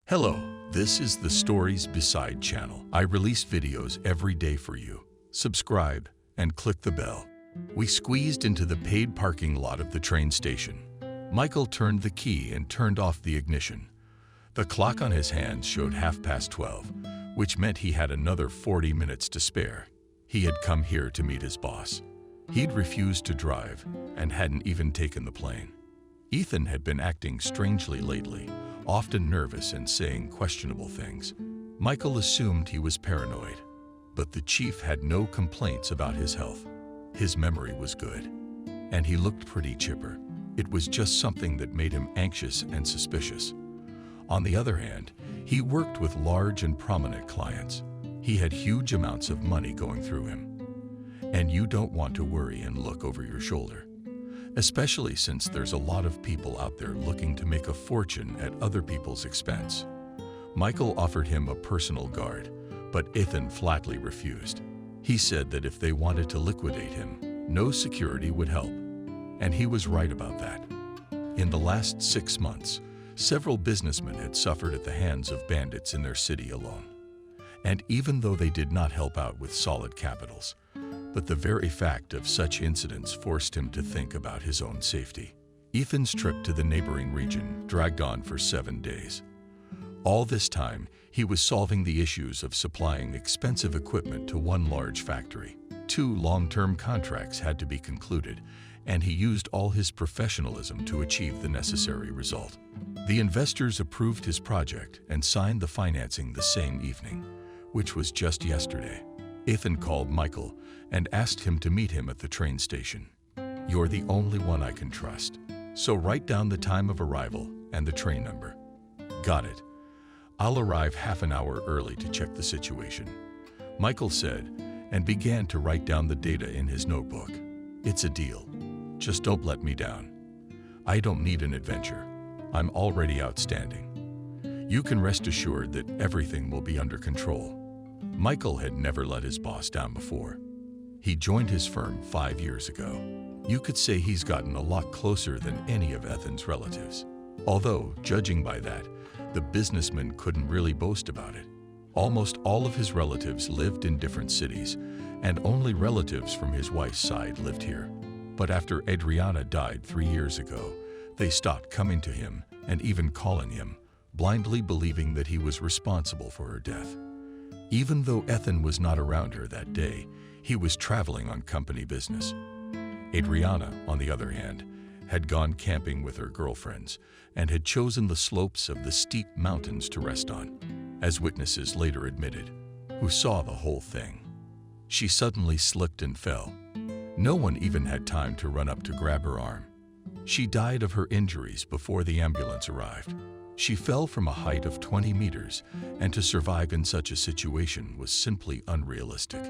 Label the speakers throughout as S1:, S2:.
S1: Hello, this is the Stories Beside channel. I release videos every day for you. Subscribe and click the bell. We squeezed into the paid parking lot of the train station. Michael turned the key and turned off the ignition. The clock on his hands showed 12:30, which meant he had another 40 minutes to spare. He had come here to meet his boss. He'd refused to drive and hadn't even taken the plane. Ethan had been acting strangely lately, often nervous and saying questionable things. Michael assumed he was paranoid, but the chief had no complaints about his health. His memory was good, and he looked pretty chipper. It was just something that made him anxious and suspicious. On the other hand, he worked with large and prominent clients. He had huge amounts of money going through him. And you don't want to worry and look over your shoulder, especially since there's a lot of people out there looking to make a fortune at other people's expense. Michael offered him a personal guard, but Ethan flatly refused. He said that if they wanted to liquidate him, no security would help. And he was right about that. In the last 6 months, several businessmen had suffered at the hands of bandits in their city alone. And even though they did not help out with solid capitals, but the very fact of such incidents forced him to think about his own safety. Ethan's trip to the neighboring region dragged on for 7 days. All this time, he was solving the issues of supplying expensive equipment to one large factory. 2 long-term contracts had to be concluded, and he used all his professionalism to achieve the necessary result. The investors approved his project and signed the financing the same evening, which was just yesterday. Ethan called Michael and asked him to meet him at the train station. "You're the only one I can trust, so write down the time of arrival and the train number." "Got it. I'll arrive half an hour early to check the situation," Michael said, and began to write down the data in his notebook. "It's a deal. Just don't let me down. I don't need an adventure. I'm already outstanding. You can rest assured that everything will be under control." Michael had never let his boss down before. He joined his firm 5 years ago. You could say he's gotten a lot closer than any of Ethan's relatives. Although, judging by that, the businessman couldn't really boast about it. Almost all of his relatives lived in different cities, and only relatives from his wife's side lived here. But after Adriana died 3 years ago, they stopped coming to him and even calling him, blindly believing that he was responsible for her death. Even though Ethan was not around her that day, he was traveling on company business. Adriana, on the other hand, had gone camping with her girlfriends and had chosen the slopes of the steep mountains to rest on, as witnesses later admitted, who saw the whole thing. She suddenly slipped and fell. No one even had time to run up to grab her arm. She died of her injuries before the ambulance arrived. She fell from a height of 20 meters, and to survive in such a situation was simply unrealistic.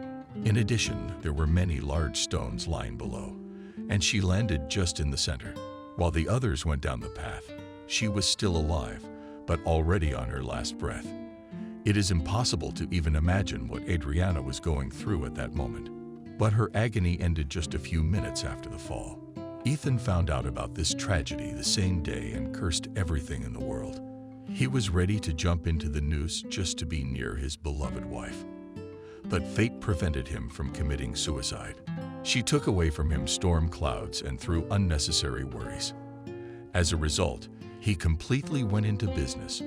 S1: In addition, there were many large stones lying below, and she landed just in the center. While the others went down the path, she was still alive, but already on her last breath. It is impossible to even imagine what Adriana was going through at that moment. But her agony ended just a few minutes after the fall. Ethan found out about this tragedy the same day and cursed everything in the world. He was ready to jump into the noose just to be near his beloved wife. But fate prevented him from committing suicide. She took away from him storm clouds and threw unnecessary worries. As a result, he completely went into business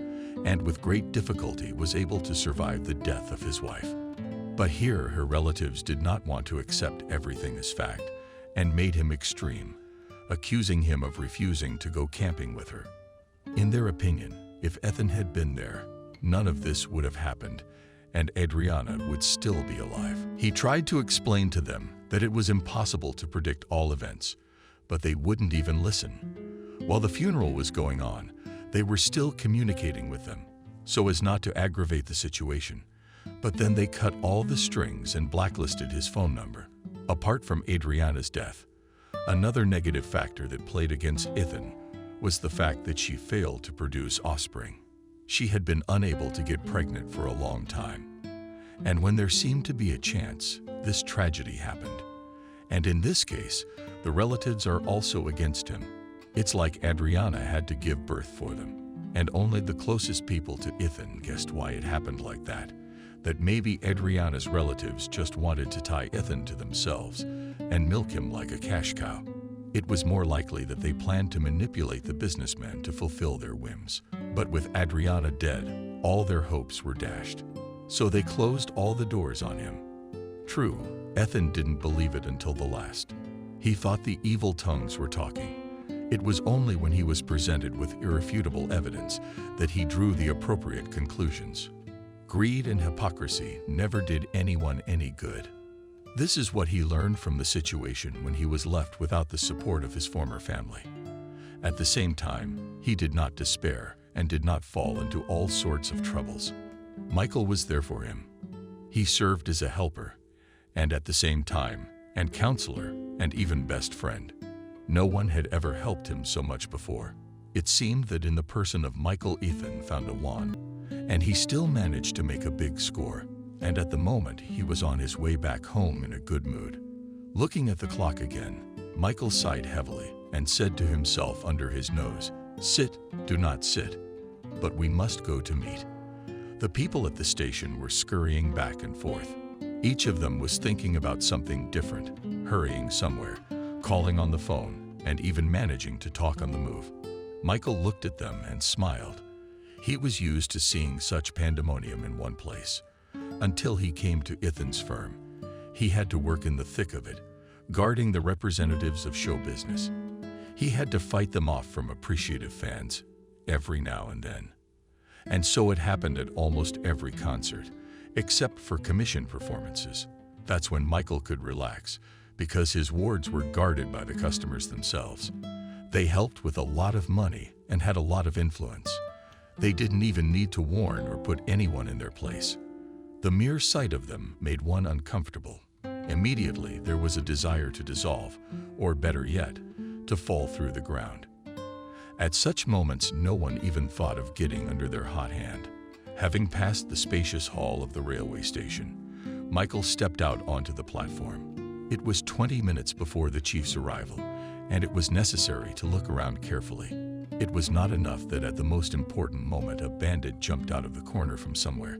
S1: and with great difficulty was able to survive the death of his wife. But here her relatives did not want to accept everything as fact and made him extreme, accusing him of refusing to go camping with her. In their opinion, if Ethan had been there, none of this would have happened, and Adriana would still be alive. He tried to explain to them that it was impossible to predict all events, but they wouldn't even listen. While the funeral was going on, they were still communicating with them, so as not to aggravate the situation. But then they cut all the strings and blacklisted his phone number. Apart from Adriana's death, another negative factor that played against Ethan was the fact that she failed to produce offspring. She had been unable to get pregnant for a long time. And when there seemed to be a chance, this tragedy happened. And in this case, the relatives are also against him. It's like Adriana had to give birth for them. And only the closest people to Ethan guessed why it happened like that. That maybe Adriana's relatives just wanted to tie Ethan to themselves and milk him like a cash cow. It was more likely that they planned to manipulate the businessman to fulfill their whims. But with Adriana dead, all their hopes were dashed. So they closed all the doors on him. True, Ethan didn't believe it until the last. He thought the evil tongues were talking. It was only when he was presented with irrefutable evidence that he drew the appropriate conclusions. Greed and hypocrisy never did anyone any good. This is what he learned from the situation when he was left without the support of his former family. At the same time, he did not despair and did not fall into all sorts of troubles. Michael was there for him. He served as a helper, and at the same time, and counselor, and even best friend. No one had ever helped him so much before. It seemed that in the person of Michael, Ethan found a wand, and he still managed to make a big score. And at the moment, he was on his way back home in a good mood. Looking at the clock again, Michael sighed heavily and said to himself under his nose, "Sit, do not sit, but we must go to meet." The people at the station were scurrying back and forth. Each of them was thinking about something different, hurrying somewhere, calling on the phone, and even managing to talk on the move. Michael looked at them and smiled. He was used to seeing such pandemonium in one place. Until he came to Ethan's firm, he had to work in the thick of it, guarding the representatives of show business. He had to fight them off from appreciative fans every now and then. And so it happened at almost every concert, except for commission performances. That's when Michael could relax, because his wards were guarded by the customers themselves. They helped with a lot of money and had a lot of influence. They didn't even need to warn or put anyone in their place. The mere sight of them made one uncomfortable. Immediately, there was a desire to dissolve, or better yet, to fall through the ground. At such moments, no one even thought of getting under their hot hand. Having passed the spacious hall of the railway station, Michael stepped out onto the platform. It was 20 minutes before the chief's arrival, and it was necessary to look around carefully. It was not enough that at the most important moment a bandit jumped out of the corner from somewhere,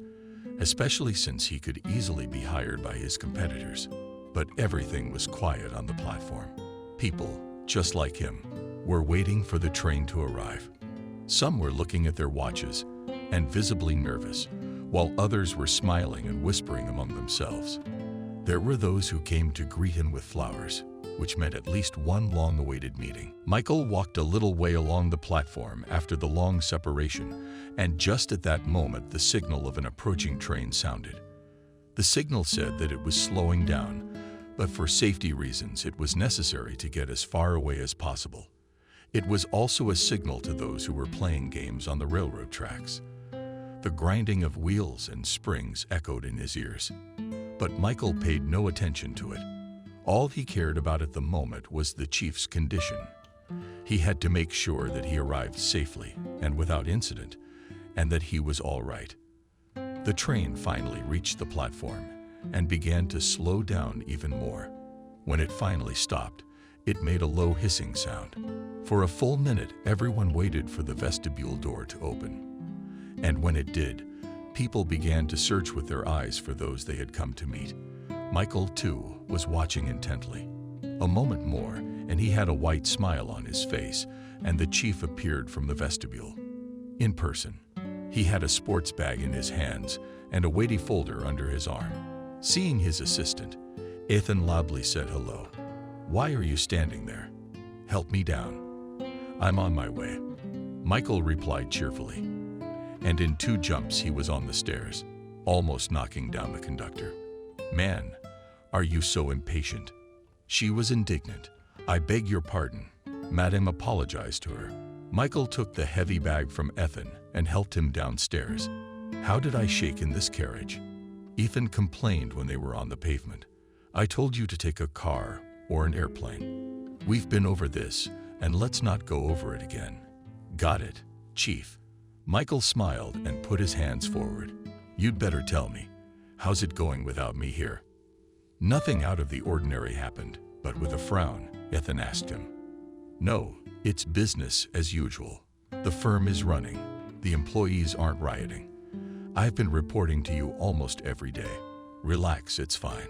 S1: especially since he could easily be hired by his competitors. But everything was quiet on the platform. People, just like him, were waiting for the train to arrive. Some were looking at their watches and visibly nervous, while others were smiling and whispering among themselves. There were those who came to greet him with flowers, which meant at least one long-awaited meeting. Michael walked a little way along the platform after the long separation, and just at that moment the signal of an approaching train sounded. The signal said that it was slowing down, but for safety reasons it was necessary to get as far away as possible. It was also a signal to those who were playing games on the railroad tracks. The grinding of wheels and springs echoed in his ears, but Michael paid no attention to it. All he cared about at the moment was the chief's condition. He had to make sure that he arrived safely and without incident, and that he was all right. The train finally reached the platform and began to slow down even more. When it finally stopped, it made a low hissing sound. For a full minute, everyone waited for the vestibule door to open. And when it did, people began to search with their eyes for those they had come to meet. Michael, too, was watching intently. A moment more, and he had a white smile on his face, and the chief appeared from the vestibule. In person, he had a sports bag in his hands and a weighty folder under his arm. Seeing his assistant, Ethan loudly said hello. "Why are you standing there? Help me down." "I'm on my way," Michael replied cheerfully. And in 2 jumps he was on the stairs, almost knocking down the conductor. "Man, are you so impatient?" She was indignant. "I beg your pardon." Madame apologized to her. Michael took the heavy bag from Ethan and helped him downstairs. "How did I shake in this carriage?" Ethan complained when they were on the pavement. "I told you to take a car or an airplane. We've been over this, and let's not go over it again." "Got it, Chief." Michael smiled and put his hands forward. "You'd better tell me. How's it going without me here?" Nothing out of the ordinary happened, but with a frown, Ethan asked him. "No, it's business as usual. The firm is running, The employees aren't rioting. I've been reporting to you almost every day. Relax, it's fine.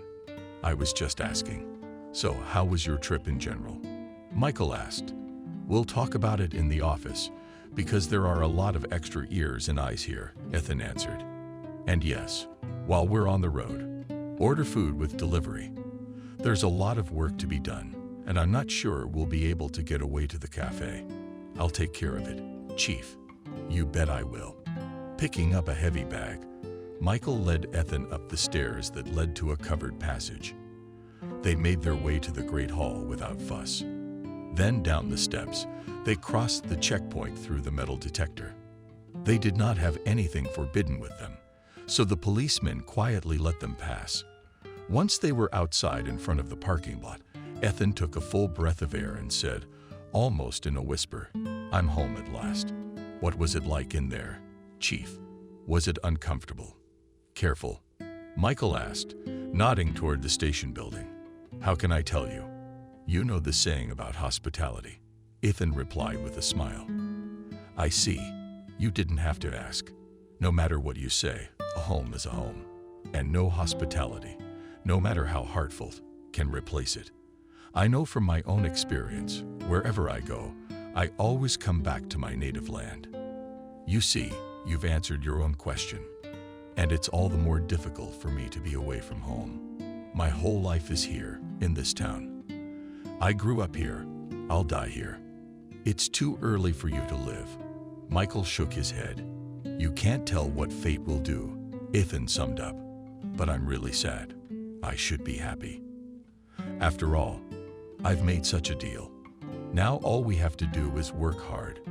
S1: I was just asking. So, how was your trip in general? Michael asked. We'll talk about it in the office, because there are a lot of extra ears and eyes here, Ethan answered. And yes, while we're on the road, order food with delivery. There's a lot of work to be done, and I'm not sure we'll be able to get away to the cafe. I'll take care of it, Chief. You bet I will. Picking up a heavy bag, Michael led Ethan up the stairs that led to a covered passage. They made their way to the Great Hall without fuss. Then down the steps, they crossed the checkpoint through the metal detector. They did not have anything forbidden with them, so the policemen quietly let them pass. Once they were outside in front of the parking lot, Ethan took a full breath of air and said, almost in a whisper, I'm home at last. What was it like in there, Chief? Was it uncomfortable? Careful, Michael asked, nodding toward the station building. How can I tell you? You know the saying about hospitality. Ethan replied with a smile. I see. You didn't have to ask. No matter what you say, a home is a home. And no hospitality, no matter how heartfelt, can replace it. I know from my own experience, wherever I go, I always come back to my native land. You see, you've answered your own question. And it's all the more difficult for me to be away from home. My whole life is here, in this town. I grew up here. I'll die here. It's too early for you to live. Michael shook his head. You can't tell what fate will do, Ethan summed up. But I'm really sad. I should be happy. After all, I've made such a deal. Now all we have to do is work hard,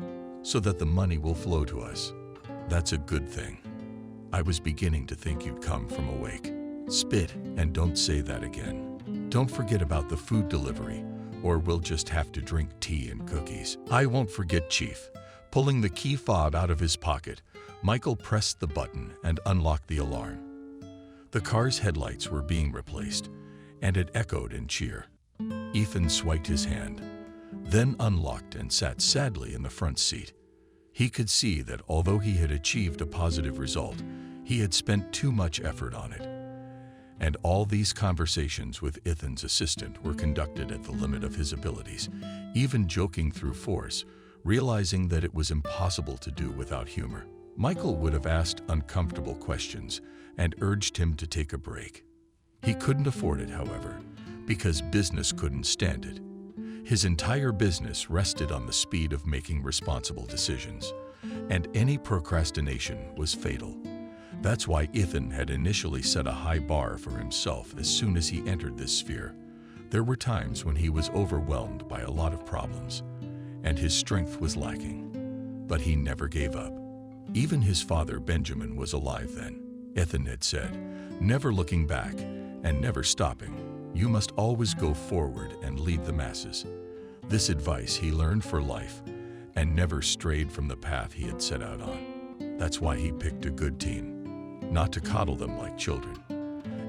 S1: so that the money will flow to us. That's a good thing. I was beginning to think you'd come from awake. Spit, and don't say that again. Don't forget about the food delivery, or we'll just have to drink tea and cookies. I won't forget, Chief. Pulling the key fob out of his pocket, Michael pressed the button and unlocked the alarm. The car's headlights were being replaced, and it echoed in cheer. Ethan swiped his hand, then unlocked and sat sadly in the front seat. He could see that although he had achieved a positive result, he had spent too much effort on it. And all these conversations with Ethan's assistant were conducted at the limit of his abilities, even joking through force, realizing that it was impossible to do without humor. Michael would have asked uncomfortable questions and urged him to take a break. He couldn't afford it, however, because business couldn't stand it. His entire business rested on the speed of making responsible decisions, and any procrastination was fatal. That's why Ethan had initially set a high bar for himself as soon as he entered this sphere. There were times when he was overwhelmed by a lot of problems, and his strength was lacking. But he never gave up. Even his father, Benjamin, was alive then. Ethan had said, never looking back and never stopping. You must always go forward and lead the masses. This advice he learned for life and never strayed from the path he had set out on. That's why he picked a good team. Not to coddle them like children.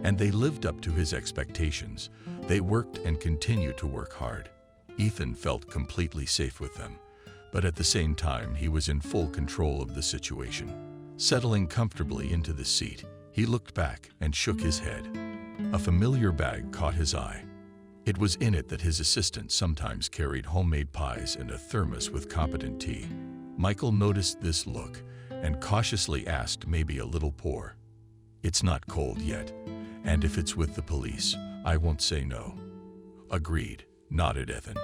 S1: And they lived up to his expectations. They worked and continued to work hard. Ethan felt completely safe with them, but at the same time he was in full control of the situation. Settling comfortably into the seat, he looked back and shook his head. A familiar bag caught his eye. It was in it that his assistant sometimes carried homemade pies and a thermos with competent tea. Michael noticed this look and cautiously asked, maybe a little poor. It's not cold yet, and if it's with the police, I won't say no. Agreed, nodded Ethan.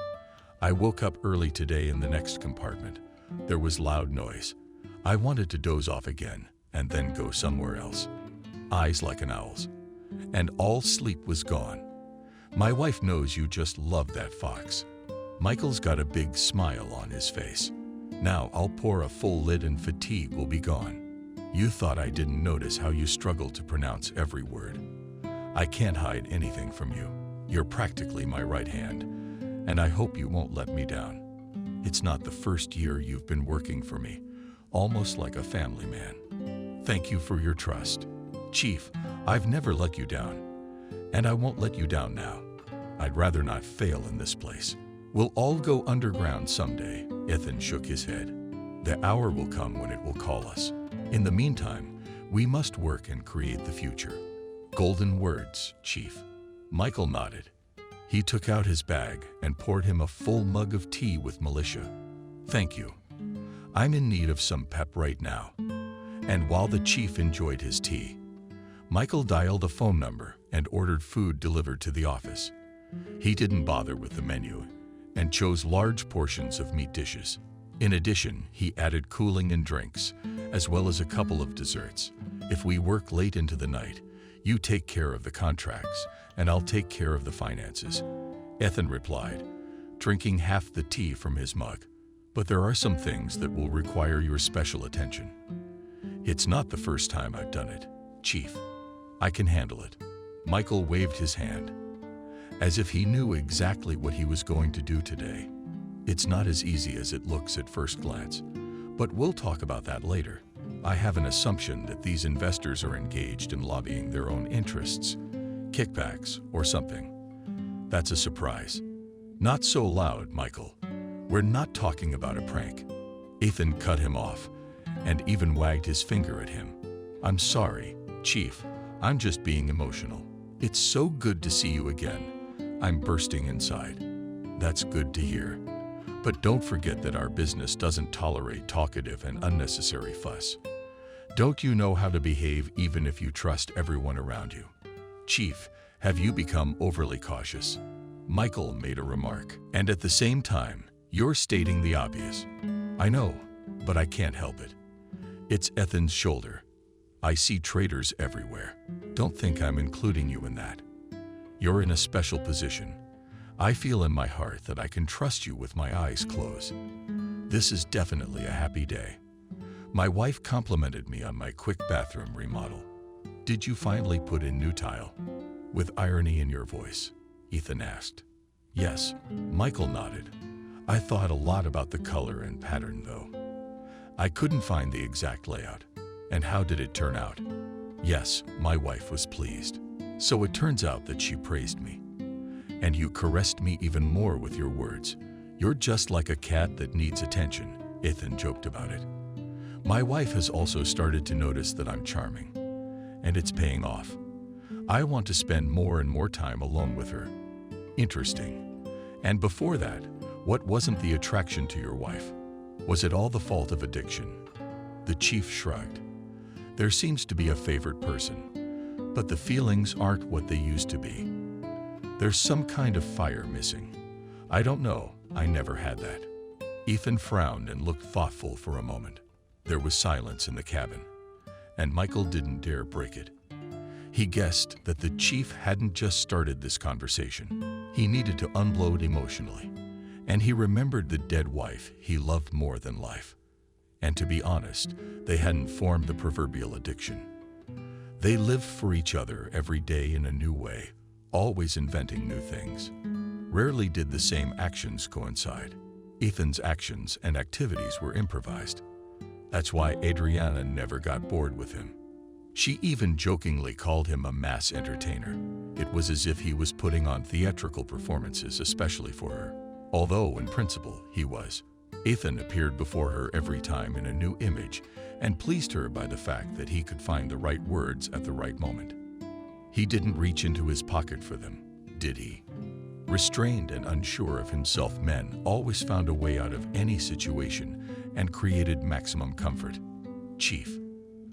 S1: I woke up early today in the next compartment. There was loud noise. I wanted to doze off again and then go somewhere else. Eyes like an owl's. And all sleep was gone. My wife knows you just love that fox. Michael's got a big smile on his face. Now I'll pour a full lid and fatigue will be gone. You thought I didn't notice how you struggled to pronounce every word. I can't hide anything from you. You're practically my right hand, and I hope you won't let me down. It's not the first year you've been working for me, almost like a family man. Thank you for your trust. Chief, I've never let you down, and I won't let you down now. I'd rather not fail in this place. We'll all go underground someday. Ethan shook his head. The hour will come when it will call us. In the meantime, we must work and create the future. Golden words, Chief. Michael nodded. He took out his bag and poured him a full mug of tea with Militia. Thank you. I'm in need of some pep right now. And while the chief enjoyed his tea, Michael dialed a phone number and ordered food delivered to the office. He didn't bother with the menu and chose large portions of meat dishes. In addition, he added cooling and drinks, as well as a couple of desserts. If we work late into the night, you take care of the contracts, and I'll take care of the finances. Ethan replied, drinking half the tea from his mug. But there are some things that will require your special attention. It's not the first time I've done it, Chief. I can handle it. Michael waved his hand, as if he knew exactly what he was going to do today. It's not as easy as it looks at first glance, but we'll talk about that later. I have an assumption that these investors are engaged in lobbying their own interests, kickbacks, or something. That's a surprise. Not so loud, Michael. We're not talking about a prank. Ethan cut him off and even wagged his finger at him. I'm sorry, Chief. I'm just being emotional. It's so good to see you again. I'm bursting inside. That's good to hear. But don't forget that our business doesn't tolerate talkative and unnecessary fuss. Don't you know how to behave even if you trust everyone around you? Chief, have you become overly cautious? Michael made a remark, and at the same time, you're stating the obvious. I know, but I can't help it. It's Ethan's shoulder. I see traitors everywhere. Don't think I'm including you in that. You're in a special position. I feel in my heart that I can trust you with my eyes closed. This is definitely a happy day. My wife complimented me on my quick bathroom remodel. Did you finally put in new tile? With irony in your voice, Ethan asked. Yes, Michael nodded. I thought a lot about the color and pattern, though. I couldn't find the exact layout. And how did it turn out? Yes, my wife was pleased. So it turns out that she praised me. And you caressed me even more with your words. You're just like a cat that needs attention, Ethan joked about it. My wife has also started to notice that I'm charming. And it's paying off. I want to spend more and more time alone with her. Interesting. And before that, what wasn't the attraction to your wife? Was it all the fault of addiction? The chief shrugged. There seems to be a favorite person, but the feelings aren't what they used to be. There's some kind of fire missing. I don't know, I never had that. Ethan frowned and looked thoughtful for a moment. There was silence in the cabin, and Michael didn't dare break it. He guessed that the chief hadn't just started this conversation. He needed to unload emotionally. And he remembered the dead wife he loved more than life. And to be honest, they hadn't formed the proverbial addiction. They lived for each other every day in a new way, always inventing new things. Rarely did the same actions coincide. Ethan's actions and activities were improvised. That's why Adriana never got bored with him. She even jokingly called him a mass entertainer. It was as if he was putting on theatrical performances especially for her. Although, in principle, he was. Ethan appeared before her every time in a new image and pleased her by the fact that he could find the right words at the right moment. He didn't reach into his pocket for them, did he? Restrained and unsure of himself, men always found a way out of any situation and created maximum comfort. Chief,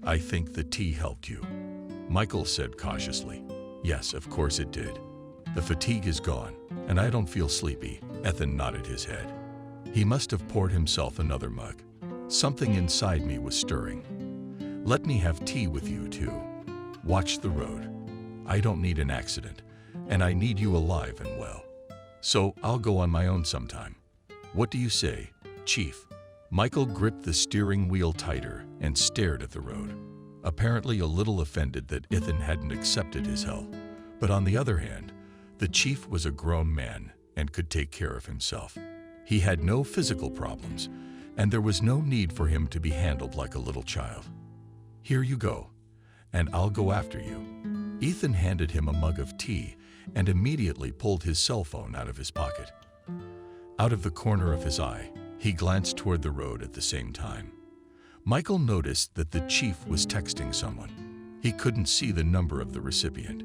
S1: I think the tea helped you, Michael said cautiously. Yes, of course it did. The fatigue is gone, and I don't feel sleepy. Ethan nodded his head. He must have poured himself another mug. Something inside me was stirring. Let me have tea with you, too. Watch the road. I don't need an accident, and I need you alive and well. So I'll go on my own sometime. What do you say, Chief? Michael gripped the steering wheel tighter and stared at the road, apparently a little offended that Ethan hadn't accepted his help. But on the other hand, the chief was a grown man and could take care of himself. He had no physical problems, and there was no need for him to be handled like a little child. Here you go, and I'll go after you. Ethan handed him a mug of tea and immediately pulled his cell phone out of his pocket. Out of the corner of his eye, He glanced toward the road at the same time. Michael noticed that the chief was texting someone. He couldn't see the number of the recipient.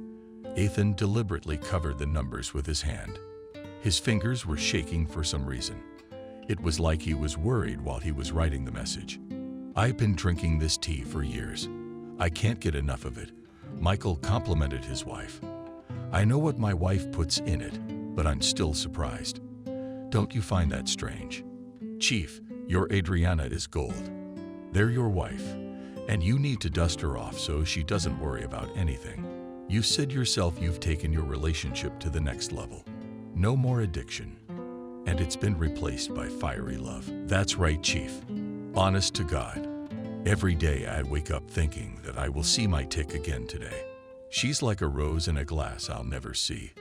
S1: Ethan deliberately covered the numbers with his hand. His fingers were shaking for some reason. It was like he was worried while he was writing the message. "I've been drinking this tea for years. I can't get enough of it," Michael complimented his wife. "I know what my wife puts in it, but I'm still surprised. Don't you find that strange? Chief, your Adriana is gold. They're your wife, and you need to dust her off so she doesn't worry about anything. You said yourself you've taken your relationship to the next level. No more addiction. And it's been replaced by fiery love." "That's right, Chief. Honest to God. Every day I wake up thinking that I will see my tick again today. She's like a rose in a glass I'll never see.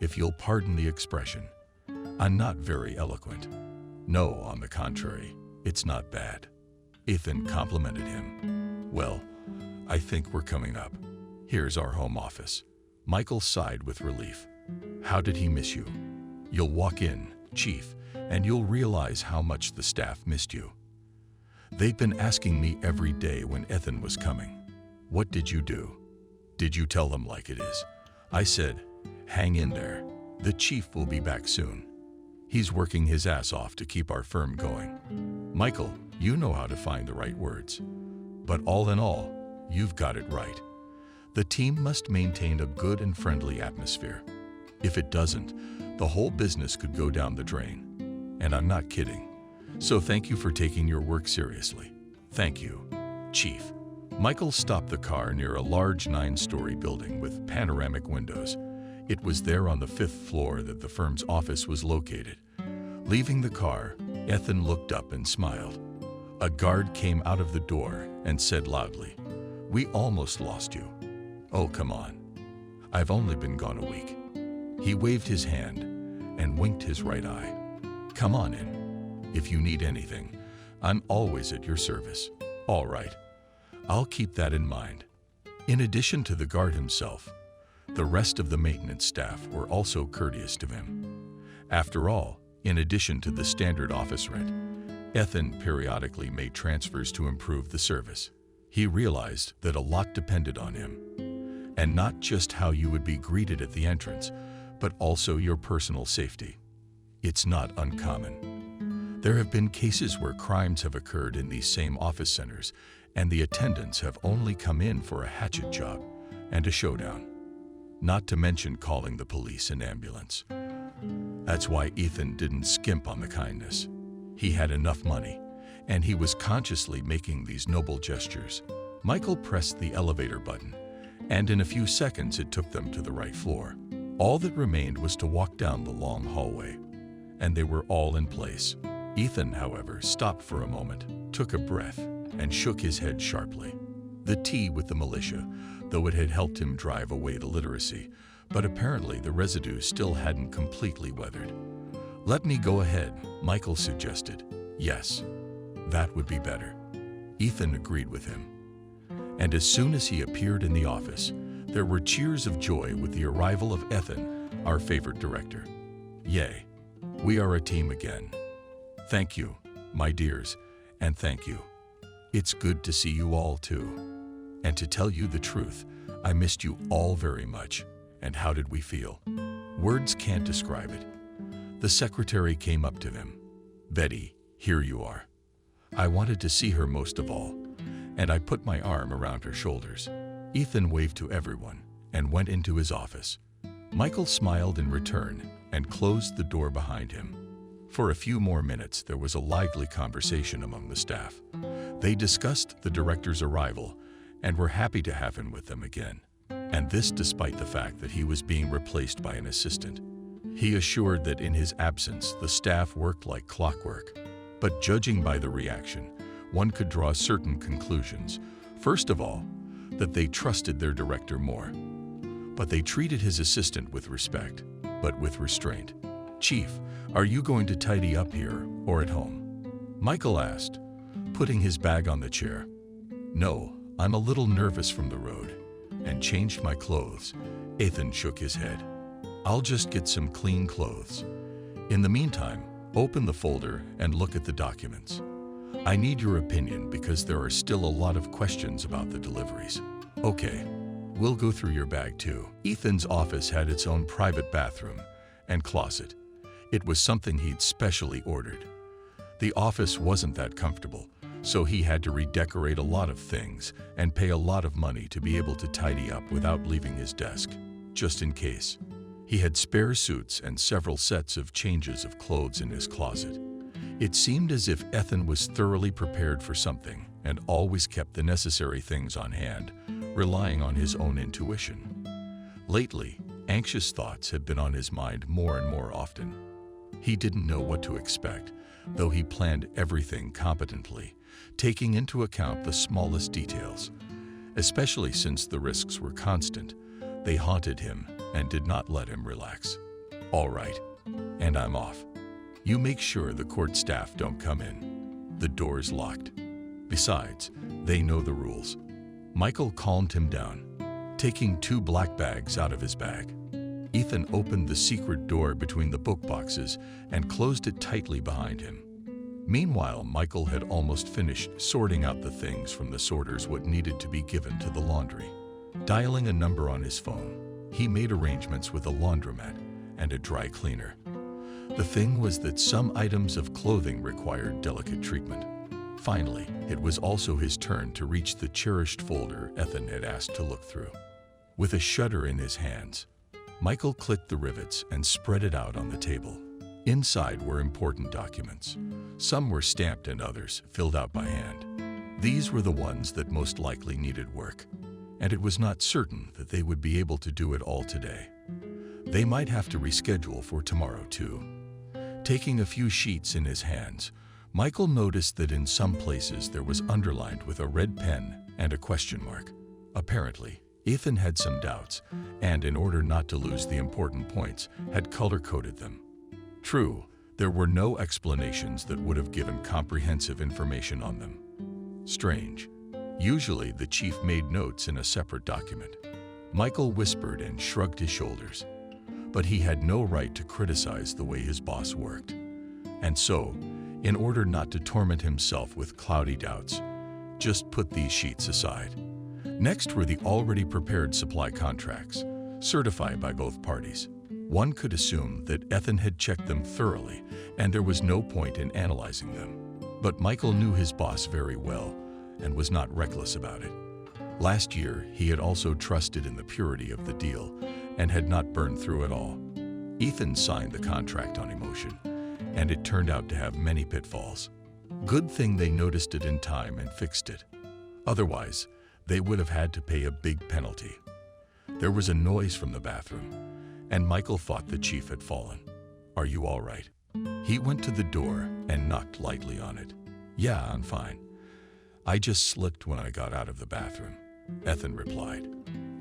S1: If you'll pardon the expression, I'm not very eloquent." "No, on the contrary, it's not bad." Ethan complimented him. "Well, I think we're coming up. Here's our home office." Michael sighed with relief. How did he miss you? You'll walk in, Chief, and you'll realize how much the staff missed you. They've been asking me every day when Ethan was coming. "What did you do? Did you tell them like it is?" I said, "Hang in there. The chief will be back soon. He's working his ass off to keep our firm going." Michael, you know how to find the right words. But all in all, you've got it right. The team must maintain a good and friendly atmosphere. If it doesn't, the whole business could go down the drain. And I'm not kidding. So thank you for taking your work seriously. Thank you, Chief. Michael stopped the car near a large 9-story building with panoramic windows. It was there on the 5th floor that the firm's office was located. Leaving the car, Ethan looked up and smiled. A guard came out of the door and said loudly, "We almost lost you." "Oh, come on. I've only been gone a week." He waved his hand and winked his right eye. "Come on in. If you need anything, I'm always at your service." "All right. I'll keep that in mind." In addition to the guard himself, the rest of the maintenance staff were also courteous to him. After all, in addition to the standard office rent, Ethan periodically made transfers to improve the service. He realized that a lot depended on him, and not just how you would be greeted at the entrance, but also your personal safety. It's not uncommon. There have been cases where crimes have occurred in these same office centers, and the attendants have only come in for a hatchet job and a showdown, not to mention calling the police and ambulance. That's why Ethan didn't skimp on the kindness. He had enough money, and he was consciously making these noble gestures. Michael pressed the elevator button, and in a few seconds it took them to the right floor. All that remained was to walk down the long hallway, and they were all in place. Ethan, however, stopped for a moment, took a breath, and shook his head sharply. The tea with the militia, though it had helped him drive away the literacy, but apparently the residue still hadn't completely weathered. "Let me go ahead," Michael suggested. "Yes, that would be better." Ethan agreed with him. And as soon as he appeared in the office, there were cheers of joy with the arrival of Ethan, our favorite director. "Yay, we are a team again. Thank you, my dears, and thank you. It's good to see you all too. And to tell you the truth, I missed you all very much. And how did we feel? Words can't describe it." The secretary came up to him. "Betty, here you are." I wanted to see her most of all, and I put my arm around her shoulders. Ethan waved to everyone and went into his office. Michael smiled in return and closed the door behind him. For a few more minutes, there was a lively conversation among the staff. They discussed the director's arrival and were happy to have him with them again. And this despite the fact that he was being replaced by an assistant. He assured that in his absence, the staff worked like clockwork. But judging by the reaction, one could draw certain conclusions. First of all, that they trusted their director more. But they treated his assistant with respect, but with restraint. "Chief, are you going to tidy up here or at home?" Michael asked, putting his bag on the chair. "No, I'm a little nervous from the road, and changed my clothes." Ethan shook his head. "I'll just get some clean clothes. In the meantime, Open the folder and look at the documents. I need your opinion because there are still a lot of questions about the deliveries. Okay, we'll go through your bag too. Ethan's office had its own private bathroom and closet. It was something he'd specially ordered. The office wasn't that comfortable, so he had to redecorate a lot of things and pay a lot of money to be able to tidy up without leaving his desk, just in case. He had spare suits and several sets of changes of clothes in his closet. It seemed as if Ethan was thoroughly prepared for something and always kept the necessary things on hand, relying on his own intuition. Lately, anxious thoughts had been on his mind more and more often. He didn't know what to expect, though he planned everything competently, taking into account the smallest details. Especially since the risks were constant, they haunted him and did not let him relax. All right, and I'm off. You make sure the court staff don't come in. The door's locked. Besides, they know the rules. Michael calmed him down, taking 2 black bags out of his bag. Ethan opened the secret door between the book boxes and closed it tightly behind him. Meanwhile, Michael had almost finished sorting out the things from the sorters what needed to be given to the laundry. Dialing a number on his phone, he made arrangements with a laundromat and a dry cleaner. The thing was that some items of clothing required delicate treatment. Finally, it was also his turn to reach the cherished folder Ethan had asked to look through. With a shudder in his hands, Michael clicked the rivets and spread it out on the table. Inside were important documents. Some were stamped and others filled out by hand. These were the ones that most likely needed work, and it was not certain that they would be able to do it all today. They might have to reschedule for tomorrow too. Taking a few sheets in his hands, Michael noticed that in some places there was underlined with a red pen and a question mark. Apparently, Ethan had some doubts, and in order not to lose the important points, had color-coded them. True, there were no explanations that would have given comprehensive information on them. Strange. Usually, the chief made notes in a separate document. Michael whispered and shrugged his shoulders. But he had no right to criticize the way his boss worked. And so, in order not to torment himself with cloudy doubts, just put these sheets aside. Next were the already prepared supply contracts, certified by both parties. One could assume that Ethan had checked them thoroughly, and there was no point in analyzing them. But Michael knew his boss very well and was not reckless about it. Last year, he had also trusted in the purity of the deal and had not burned through it all. Ethan signed the contract on emotion, and it turned out to have many pitfalls. Good thing they noticed it in time and fixed it. Otherwise, they would have had to pay a big penalty. There was a noise from the bathroom, and Michael thought the chief had fallen. "Are you all right?" He went to the door and knocked lightly on it. "Yeah, I'm fine. I just slipped when I got out of the bathroom," Ethan replied.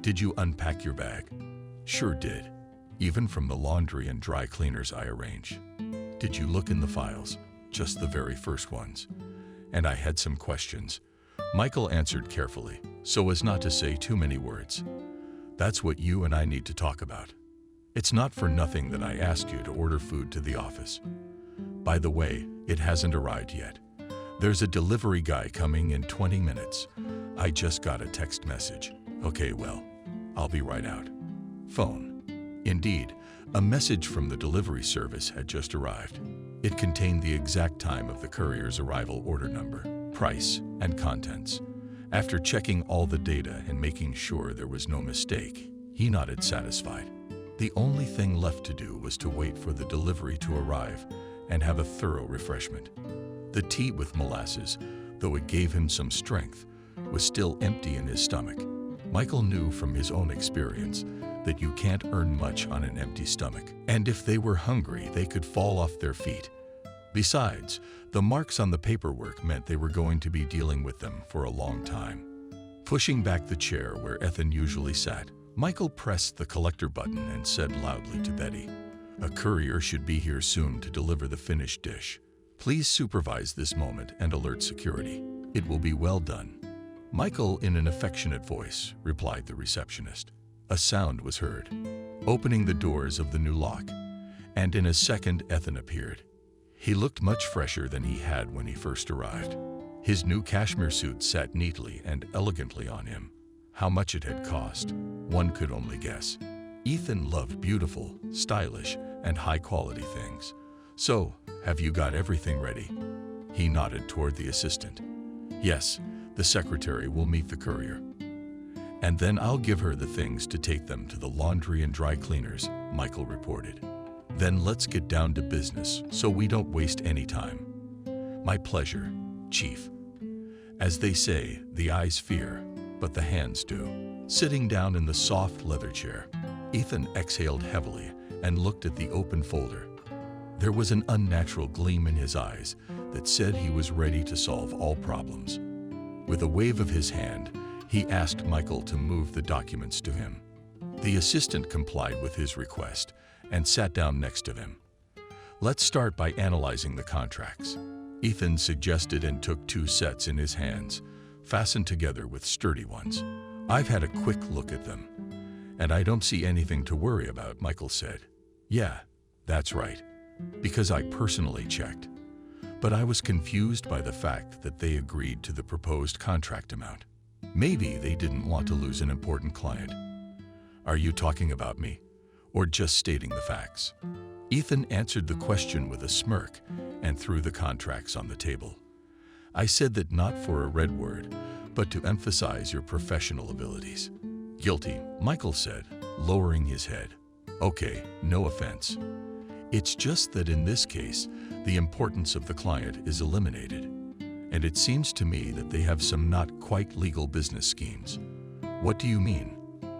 S1: "Did you unpack your bag?" "Sure did, even from the laundry and dry cleaners I arranged." "Did you look in the files?" "Just the very first ones. And I had some questions." Michael answered carefully, so as not to say too many words. "That's what you and I need to talk about. It's not for nothing that I asked you to order food to the office. By the way, it hasn't arrived yet. There's a delivery guy coming in 20 minutes. I just got a text message." "Okay, well, I'll be right out." Phone. Indeed, a message from the delivery service had just arrived. It contained the exact time of the courier's arrival, order number, price, and contents. After checking all the data and making sure there was no mistake, he nodded satisfied. The only thing left to do was to wait for the delivery to arrive and have a thorough refreshment. The tea with molasses, though it gave him some strength, was still empty in his stomach. Michael knew from his own experience that you can't earn much on an empty stomach, and if they were hungry, they could fall off their feet. Besides, the marks on the paperwork meant they were going to be dealing with them for a long time. Pushing back the chair where Ethan usually sat, Michael pressed the collector button and said loudly to Betty, "A courier should be here soon to deliver the finished dish. Please supervise this moment and alert security. It will be well done." "Michael," in an affectionate voice, replied the receptionist. A sound was heard, opening the doors of the new lock, and in a second Ethan appeared. He looked much fresher than he had when he first arrived. His new cashmere suit sat neatly and elegantly on him. How much it had cost, one could only guess. Ethan loved beautiful, stylish, and high-quality things. "So, have you got everything ready?" He nodded toward the assistant. "Yes, the secretary will meet the courier. And then I'll give her the things to take them to the laundry and dry cleaners," Michael reported. "Then let's get down to business so we don't waste any time." "My pleasure, Chief." As they say, the eyes fear, but the hands do. Sitting down in the soft leather chair, Ethan exhaled heavily and looked at the open folder. There was an unnatural gleam in his eyes that said he was ready to solve all problems. With a wave of his hand, he asked Michael to move the documents to him. The assistant complied with his request and sat down next to him. "Let's start by analyzing the contracts," Ethan suggested and took 2 sets in his hands, fastened together with sturdy ones. "I've had a quick look at them, and I don't see anything to worry about," Michael said. "Yeah, that's right, because I personally checked. But I was confused by the fact that they agreed to the proposed contract amount. Maybe they didn't want to lose an important client." "Are you talking about me, or just stating the facts?" Ethan answered the question with a smirk and threw the contracts on the table. "I said that not for a red word, but to emphasize your professional abilities." "Guilty," Michael said, lowering his head. "Okay, no offense. It's just that in this case, the importance of the client is eliminated, and it seems to me that they have some not quite legal business schemes." "What do you mean?"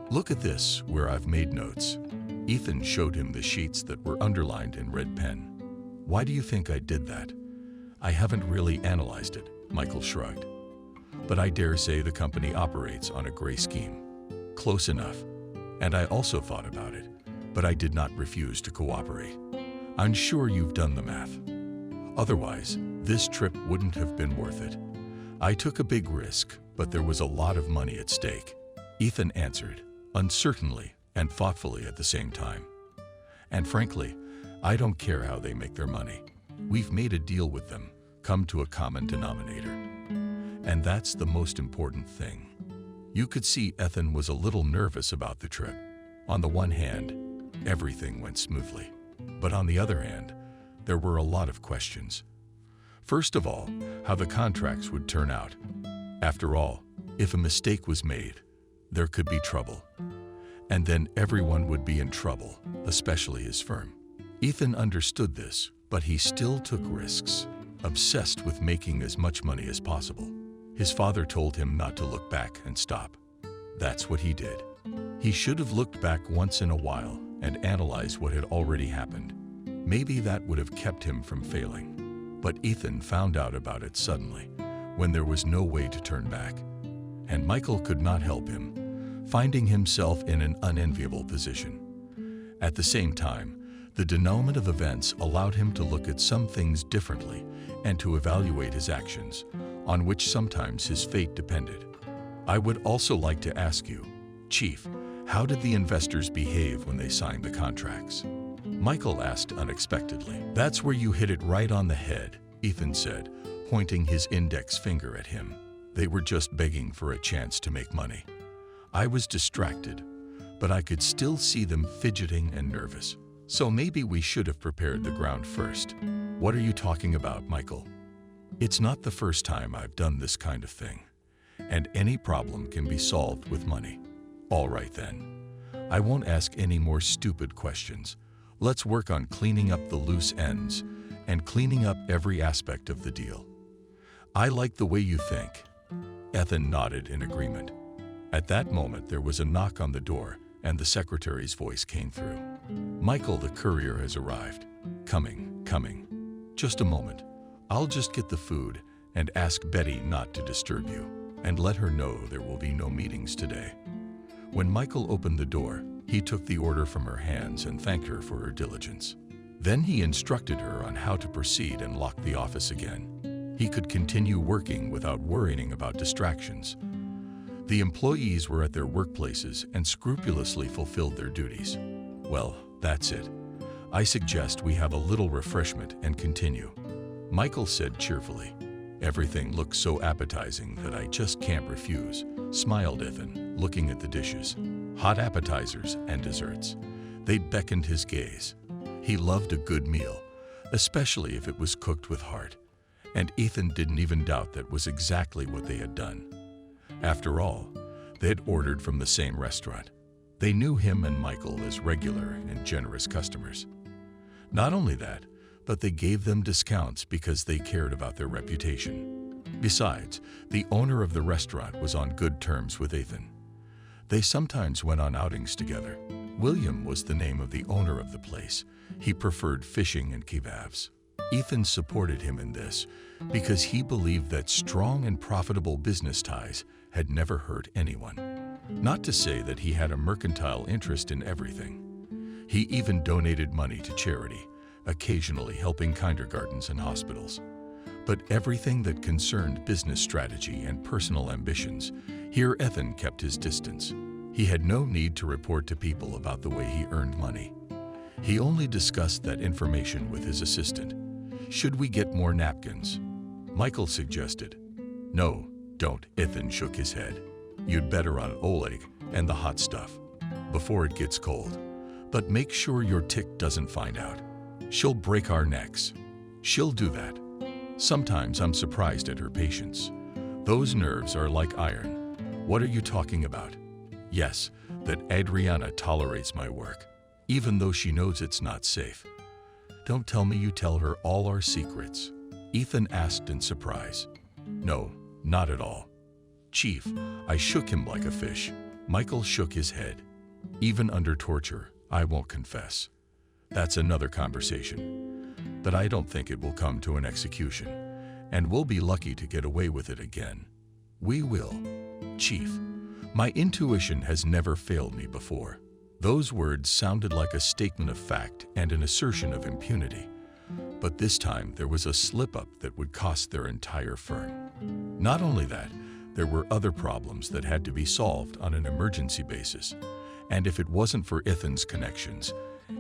S1: "Look at this, where I've made notes." Ethan showed him the sheets that were underlined in red pen. "Why do you think I did that?" "I haven't really analyzed it," Michael shrugged. "But I dare say the company operates on a gray scheme." "Close enough. And I also thought about it, but I did not refuse to cooperate. I'm sure you've done the math. Otherwise, this trip wouldn't have been worth it. I took a big risk, but there was a lot of money at stake," Ethan answered, uncertainly and thoughtfully at the same time. "And frankly, I don't care how they make their money. We've made a deal with them, come to a common denominator. And that's the most important thing." You could see Ethan was a little nervous about the trip. On the one hand, everything went smoothly. But on the other hand, there were a lot of questions. First of all, how the contracts would turn out. After all, if a mistake was made, there could be trouble. And then everyone would be in trouble, especially his firm. Ethan understood this, but he still took risks, obsessed with making as much money as possible. His father told him not to look back and stop. That's what he did. He should have looked back once in a while and analyzed what had already happened. Maybe that would have kept him from failing. But Ethan found out about it suddenly, when there was no way to turn back. And Michael could not help him, finding himself in an unenviable position. At the same time, the denouement of events allowed him to look at some things differently and to evaluate his actions, on which sometimes his fate depended. "I would also like to ask you, Chief, how did the investors behave when they signed the contracts?" Michael asked unexpectedly. "That's where you hit it right on the head," Ethan said, pointing his index finger at him. "They were just begging for a chance to make money. I was distracted, but I could still see them fidgeting and nervous. So maybe we should have prepared the ground first." "What are you talking about, Michael?" "It's not the first time I've done this kind of thing, and any problem can be solved with money." "All right then. I won't ask any more stupid questions. Let's work on cleaning up the loose ends and cleaning up every aspect of the deal." "I like the way you think." Ethan nodded in agreement. At that moment, there was a knock on the door, and the secretary's voice came through. "Michael, the courier has arrived." Coming. Just a moment. I'll just get the food and ask Betty not to disturb you, and let her know there will be no meetings today." When Michael opened the door, he took the order from her hands and thanked her for her diligence. Then he instructed her on how to proceed and lock the office again. He could continue working without worrying about distractions. The employees were at their workplaces and scrupulously fulfilled their duties. "Well, that's it. I suggest we have a little refreshment and continue, Michael said cheerfully. Everything looks so appetizing that I just can't refuse, smiled Ethan, looking at the dishes. Hot appetizers and desserts. They beckoned his gaze. He loved a good meal, especially if it was cooked with heart. And Ethan didn't even doubt that was exactly what they had done. After all, they had ordered from the same restaurant. They knew him and Michael as regular and generous customers. Not only that, but they gave them discounts because they cared about their reputation. Besides, the owner of the restaurant was on good terms with Ethan. They sometimes went on outings together. William was the name of the owner of the place. He preferred fishing and kebabs. Ethan supported him in this because he believed that strong and profitable business ties had never hurt anyone. Not to say that he had a mercantile interest in everything. He even donated money to charity, occasionally helping kindergartens and hospitals. But everything that concerned business strategy and personal ambitions, here Ethan kept his distance. He had no need to report to people about the way he earned money. He only discussed that information with his assistant. Should we get more napkins? Michael suggested. No, don't, Ethan shook his head. You'd better on Oleg and the hot stuff before it gets cold. But make sure your tick doesn't find out. She'll break our necks. She'll do that. Sometimes I'm surprised at her patience. Those nerves are like iron. What are you talking about? Yes, that Adriana tolerates my work, even though she knows it's not safe. Don't tell me you tell her all our secrets, Ethan asked in surprise. No, not at all. Chief, I shook him like a fish. Michael shook his head. Even under torture, I won't confess. That's another conversation. But I don't think it will come to an execution, and we'll be lucky to get away with it again. We will. Chief, my intuition has never failed me before. Those words sounded like a statement of fact and an assertion of impunity. But this time there was a slip-up that would cost their entire firm. Not only that, there were other problems that had to be solved on an emergency basis. And if it wasn't for Ethan's connections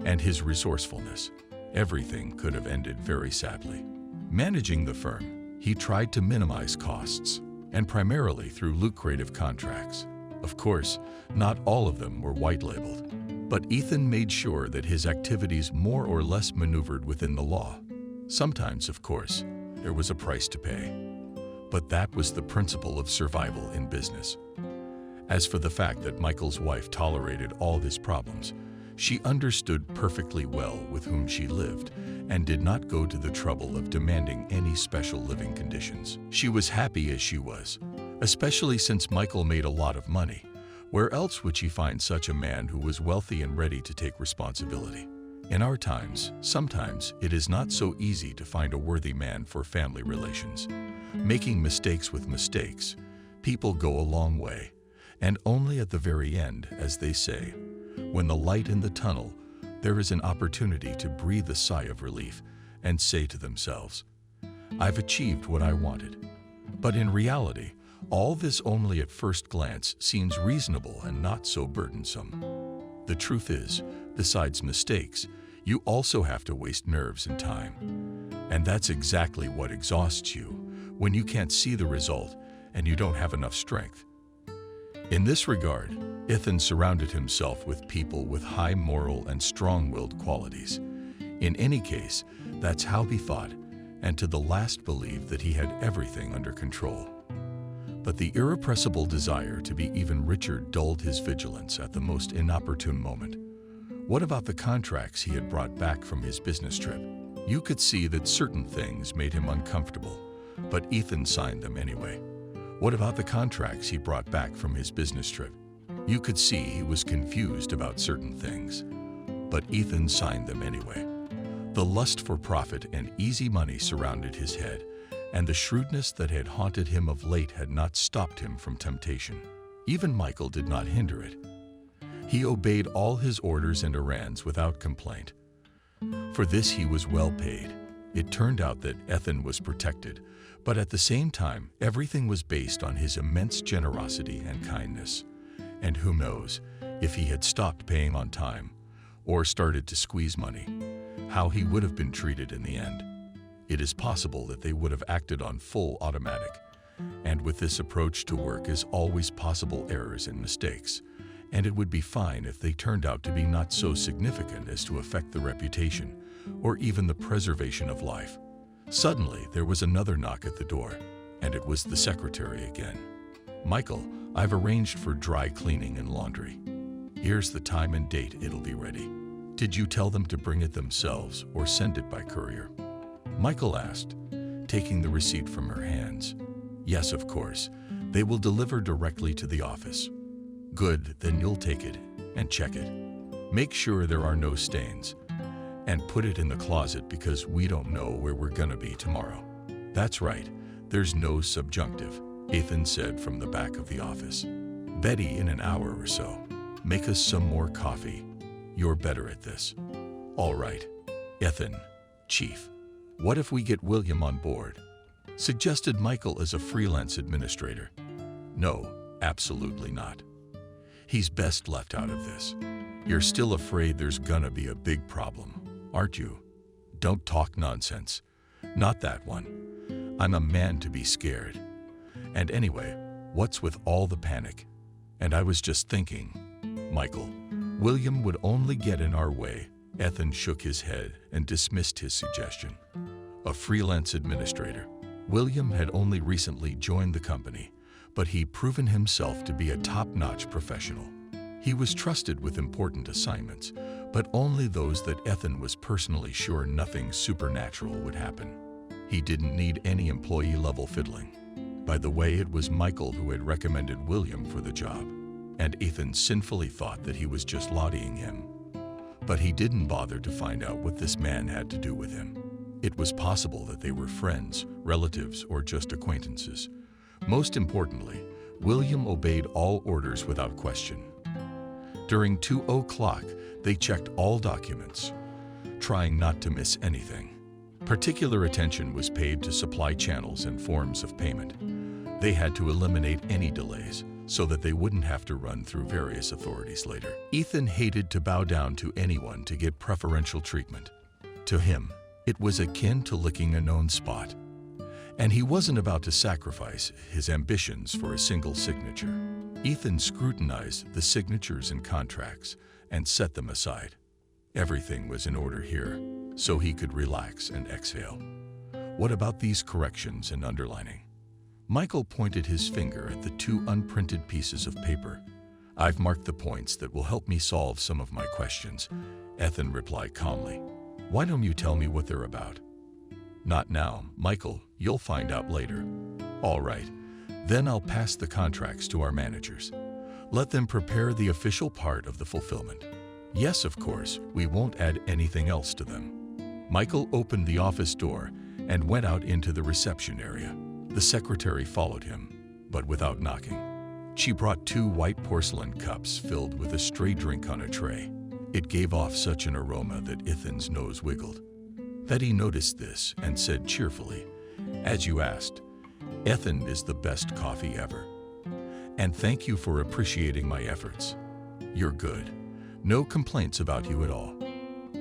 S1: and his resourcefulness, everything could have ended very sadly. Managing the firm, he tried to minimize costs, and primarily through lucrative contracts. Of course, not all of them were white-labeled, but Ethan made sure that his activities more or less maneuvered within the law. Sometimes, of course, there was a price to pay. But that was the principle of survival in business. As for the fact that Michael's wife tolerated all his problems, she understood perfectly well with whom she lived and did not go to the trouble of demanding any special living conditions. She was happy as she was, especially since Michael made a lot of money. Where else would she find such a man who was wealthy and ready to take responsibility? In our times, sometimes it is not so easy to find a worthy man for family relations. Making mistakes with mistakes, people go a long way, and only at the very end, as they say, when the light in the tunnel, there is an opportunity to breathe a sigh of relief and say to themselves, I've achieved what I wanted. But in reality, all this only at first glance seems reasonable and not so burdensome. The truth is, besides mistakes, you also have to waste nerves and time. And that's exactly what exhausts you when you can't see the result and you don't have enough strength. In this regard, Ethan surrounded himself with people with high moral and strong-willed qualities. In any case, that's how he thought, and to the last believed that he had everything under control. But the irrepressible desire to be even richer dulled his vigilance at the most inopportune moment. What about the contracts he had brought back from his business trip? You could see that certain things made him uncomfortable, but Ethan signed them anyway. What about the contracts he brought back from his business trip? You could see he was confused about certain things, but Ethan signed them anyway. The lust for profit and easy money surrounded his head, and the shrewdness that had haunted him of late had not stopped him from temptation. Even Michael did not hinder it. He obeyed all his orders and errands without complaint. For this he was well paid. It turned out that Ethan was protected, but at the same time, everything was based on his immense generosity and kindness. And who knows, if he had stopped paying on time or started to squeeze money, how he would have been treated in the end. It is possible that they would have acted on full automatic, and with this approach to work is always possible errors and mistakes, and it would be fine if they turned out to be not so significant as to affect the reputation or even the preservation of life. Suddenly, there was another knock at the door, and it was the secretary again. "Michael, I've arranged for dry cleaning and laundry. Here's the time and date it'll be ready. Did you tell them to bring it themselves or send it by courier?" Michael asked, taking the receipt from her hands. "Yes, of course. They will deliver directly to the office." "Good, then you'll take it and check it. Make sure there are no stains, and put it in the closet because we don't know where we're gonna be tomorrow." "That's right. There's no subjunctive," Ethan said from the back of the office. "Betty, in an hour or so. Make us some more coffee. You're better at this." "All right." "Ethan, Chief, what if we get William on board?" suggested Michael as a freelance administrator. "No, absolutely not. He's best left out of this. You're still afraid there's gonna be a big problem, aren't you?" "Don't talk nonsense. Not that one. I'm a man to be scared. And anyway, what's with all the panic? And I was just thinking, Michael, William would only get in our way." Ethan shook his head and dismissed his suggestion. A freelance administrator. William had only recently joined the company, but he'd proven himself to be a top-notch professional. He was trusted with important assignments, but only those that Ethan was personally sure nothing supernatural would happen. He didn't need any employee-level fiddling. By the way, it was Michael who had recommended William for the job, and Ethan sinfully thought that he was just lauding him. But he didn't bother to find out what this man had to do with him. It was possible that they were friends, relatives, or just acquaintances. Most importantly, William obeyed all orders without question. During 2:00, they checked all documents, trying not to miss anything. Particular attention was paid to supply channels and forms of payment. They had to eliminate any delays so that they wouldn't have to run through various authorities later. Ethan hated to bow down to anyone to get preferential treatment. To him, it was akin to licking a known spot, and he wasn't about to sacrifice his ambitions for a single signature. Ethan scrutinized the signatures and contracts and set them aside. Everything was in order here, so he could relax and exhale. What about these corrections and underlining? Michael pointed his finger at the 2 unprinted pieces of paper. "I've marked the points that will help me solve some of my questions," Ethan replied calmly. "Why don't you tell me what they're about?" "Not now, Michael. You'll find out later." "All right. Then I'll pass the contracts to our managers. Let them prepare the official part of the fulfillment." "Yes, of course. We won't add anything else to them." Michael opened the office door and went out into the reception area. The secretary followed him, but without knocking. She brought 2 white porcelain cups filled with a stray drink on a tray. It gave off such an aroma that Ethan's nose wiggled. Betty noticed this and said cheerfully, "As you asked, Ethan is the best coffee ever. And thank you for appreciating my efforts. You're good. No complaints about you at all."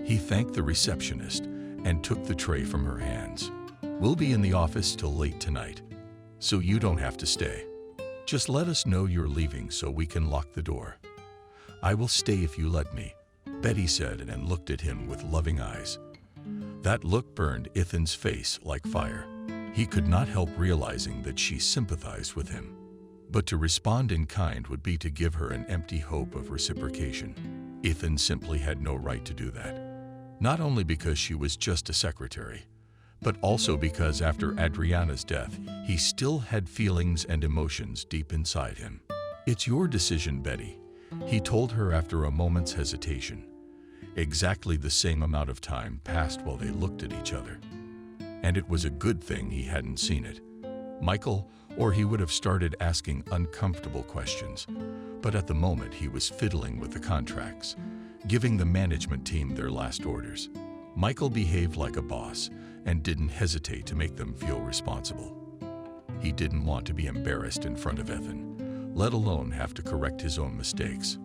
S1: He thanked the receptionist and took the tray from her hands. "We'll be in the office till late tonight, so you don't have to stay. Just let us know you're leaving so we can lock the door." "I will stay if you let me," Betty said and looked at him with loving eyes. That look burned Ethan's face like fire. He could not help realizing that she sympathized with him. But to respond in kind would be to give her an empty hope of reciprocation. Ethan simply had no right to do that. Not only because she was just a secretary, but also because after Adriana's death, he still had feelings and emotions deep inside him. "It's your decision, Betty," he told her after a moment's hesitation. Exactly the same amount of time passed while they looked at each other. And it was a good thing he hadn't seen it, Michael, or he would have started asking uncomfortable questions. But at the moment he was fiddling with the contracts, giving the management team their last orders. Michael behaved like a boss and didn't hesitate to make them feel responsible. He didn't want to be embarrassed in front of Ethan, let alone have to correct his own mistakes.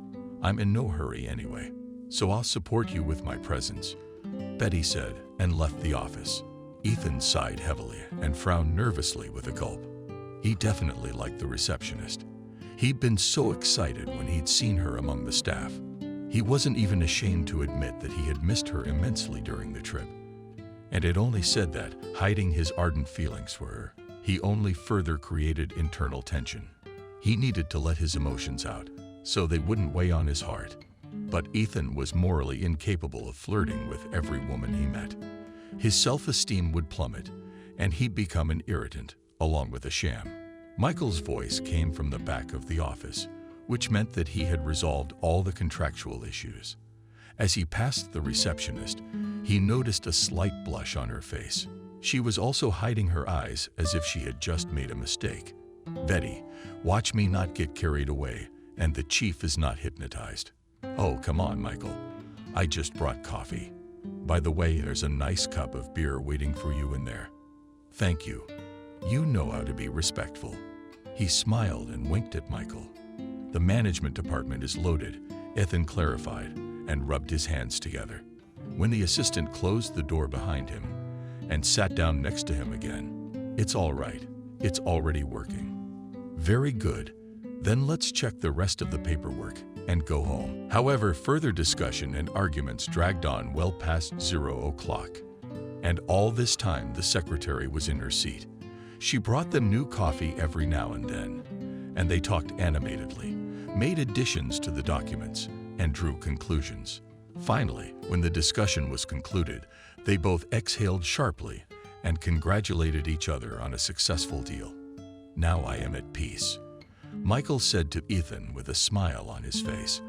S1: "I'm in no hurry anyway, so I'll support you with my presence. Betty said, and left the office. Ethan sighed heavily and frowned nervously with a gulp. He definitely liked the receptionist. He'd been so excited when he'd seen her among the staff. He wasn't even ashamed to admit that he had missed her immensely during the trip. And had only said that, hiding his ardent feelings for her. He only further created internal tension. He needed to let his emotions out, so they wouldn't weigh on his heart. But Ethan was morally incapable of flirting with every woman he met. His self-esteem would plummet, and he'd become an irritant, along with a sham. Michael's voice came from the back of the office, which meant that he had resolved all the contractual issues. As he passed the receptionist, he noticed a slight blush on her face. She was also hiding her eyes as if she had just made a mistake. "Betty, watch me not get carried away, and the chief is not hypnotized." "Oh, come on, Michael. I just brought coffee. By the way, there's a nice cup of beer waiting for you in there." "Thank you. You know how to be respectful." He smiled and winked at Michael. "The management department is loaded," Ethan clarified, and rubbed his hands together. When the assistant closed the door behind him and sat down next to him again, "It's all right. It's already working." "Very good. Then let's check the rest of the paperwork and go home." However, further discussion and arguments dragged on well past 0 o'clock. And all this time the secretary was in her seat. She brought them new coffee every now and then, and they talked animatedly, made additions to the documents, and drew conclusions. Finally, when the discussion was concluded, they both exhaled sharply and congratulated each other on a successful deal. "Now I am at peace," Michael said to Ethan with a smile on his face.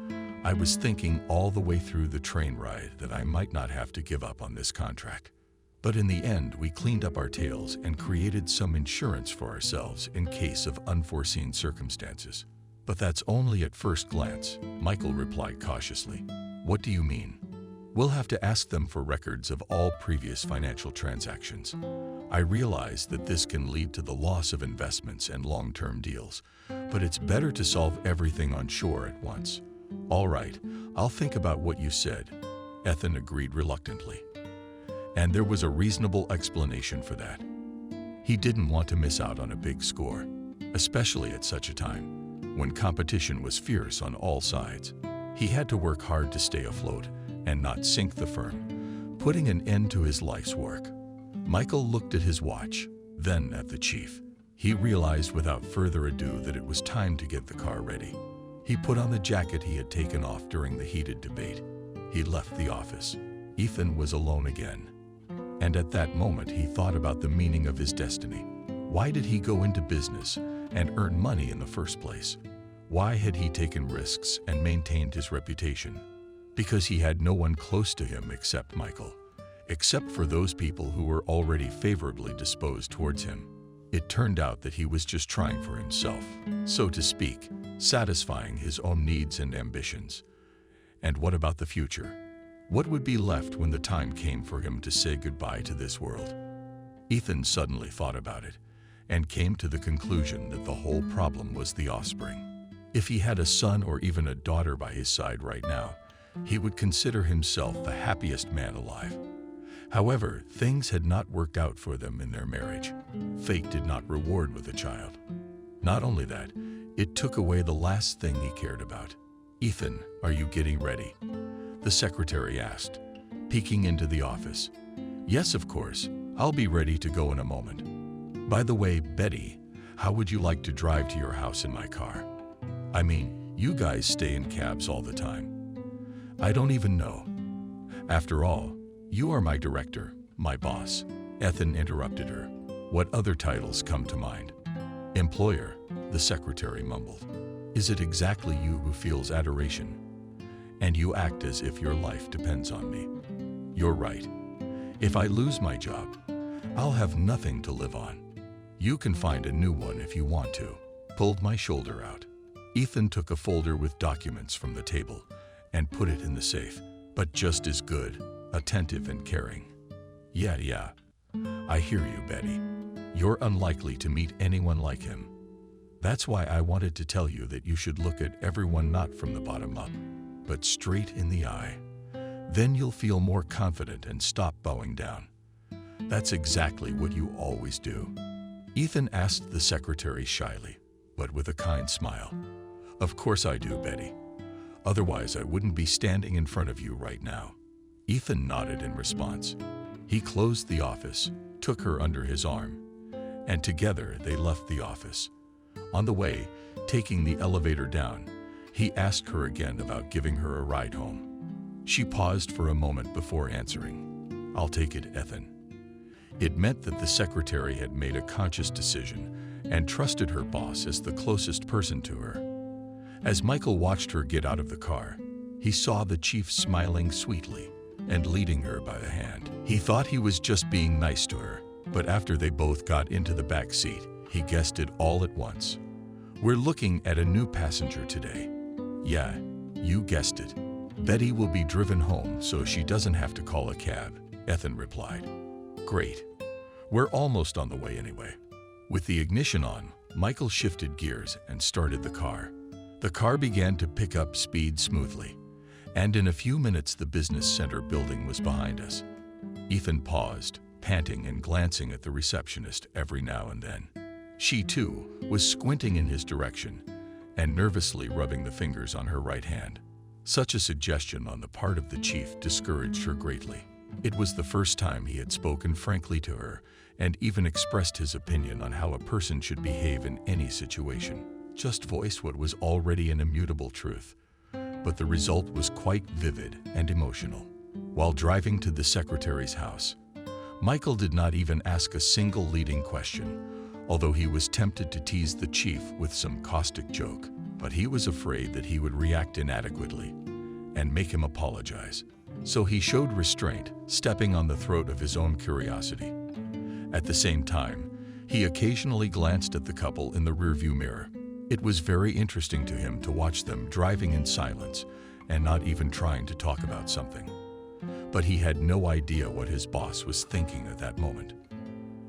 S1: "I was thinking all the way through the train ride that I might not have to give up on this contract. But in the end, we cleaned up our tails and created some insurance for ourselves in case of unforeseen circumstances." "But that's only at first glance," Michael replied cautiously. "What do you mean?" "We'll have to ask them for records of all previous financial transactions. I realize that this can lead to the loss of investments and long-term deals, but it's better to solve everything on shore at once." "All right, I'll think about what you said," Ethan agreed reluctantly. And there was a reasonable explanation for that. He didn't want to miss out on a big score, especially at such a time, when competition was fierce on all sides. He had to work hard to stay afloat and not sink the firm, putting an end to his life's work. Michael looked at his watch, then at the chief. He realized without further ado that it was time to get the car ready. He put on the jacket he had taken off during the heated debate. He left the office. Ethan was alone again. And at that moment he thought about the meaning of his destiny. Why did he go into business and earn money in the first place? Why had he taken risks and maintained his reputation? Because he had no one close to him except Michael, except for those people who were already favorably disposed towards him. It turned out that he was just trying for himself, so to speak, satisfying his own needs and ambitions. And what about the future? What would be left when the time came for him to say goodbye to this world? Ethan suddenly thought about it and came to the conclusion that the whole problem was the offspring. If he had a son or even a daughter by his side right now, he would consider himself the happiest man alive. However, things had not worked out for them in their marriage. Fate did not reward with a child. Not only that, it took away the last thing he cared about. "Ethan, are you getting ready?" the secretary asked, peeking into the office. "Yes, of course. I'll be ready to go in a moment. By the way, Betty, how would you like to drive to your house in my car? I mean, you guys stay in cabs all the time." "I don't even know. After all, you are my director, my boss." Ethan interrupted her. "What other titles come to mind?" "Employer," the secretary mumbled. "Is it exactly you who feels adoration? And you act as if your life depends on me." "You're right. If I lose my job, I'll have nothing to live on. You can find a new one if you want to." Pulled my shoulder out. Ethan took a folder with documents from the table and put it in the safe. "But just as good, attentive and caring." Yeah. I hear you, Betty. You're unlikely to meet anyone like him. That's why I wanted to tell you that you should look at everyone not from the bottom up, but straight in the eye. Then you'll feel more confident and stop bowing down. That's exactly what you always do. Ethan asked the secretary shyly, but with a kind smile. Of course I do, Betty. Otherwise I wouldn't be standing in front of you right now. Ethan nodded in response. He closed the office, took her under his arm, and together they left the office. On the way, taking the elevator down, he asked her again about giving her a ride home. She paused for a moment before answering. I'll take it, Ethan. It meant that the secretary had made a conscious decision and trusted her boss as the closest person to her. As Michael watched her get out of the car, he saw the chief smiling sweetly and leading her by the hand. He thought he was just being nice to her, but after they both got into the back seat, he guessed it all at once. We're looking at a new passenger today. Yeah, you guessed it. Betty will be driven home so she doesn't have to call a cab, Ethan replied. Great. We're almost on the way anyway. With the ignition on, Michael shifted gears and started the car. The car began to pick up speed smoothly, and in a few minutes the business center building was behind us. Ethan paused, panting and glancing at the receptionist every now and then. She, too, was squinting in his direction and nervously rubbing the fingers on her right hand. Such a suggestion on the part of the chief discouraged her greatly. It was the first time he had spoken frankly to her and even expressed his opinion on how a person should behave in any situation. Just voice what was already an immutable truth. But the result was quite vivid and emotional. While driving to the secretary's house, Michael did not even ask a single leading question, although he was tempted to tease the chief with some caustic joke. But he was afraid that he would react inadequately and make him apologize. So he showed restraint, stepping on the throat of his own curiosity. At the same time, he occasionally glanced at the couple in the rearview mirror. It was very interesting to him to watch them driving in silence and not even trying to talk about something. But he had no idea what his boss was thinking at that moment.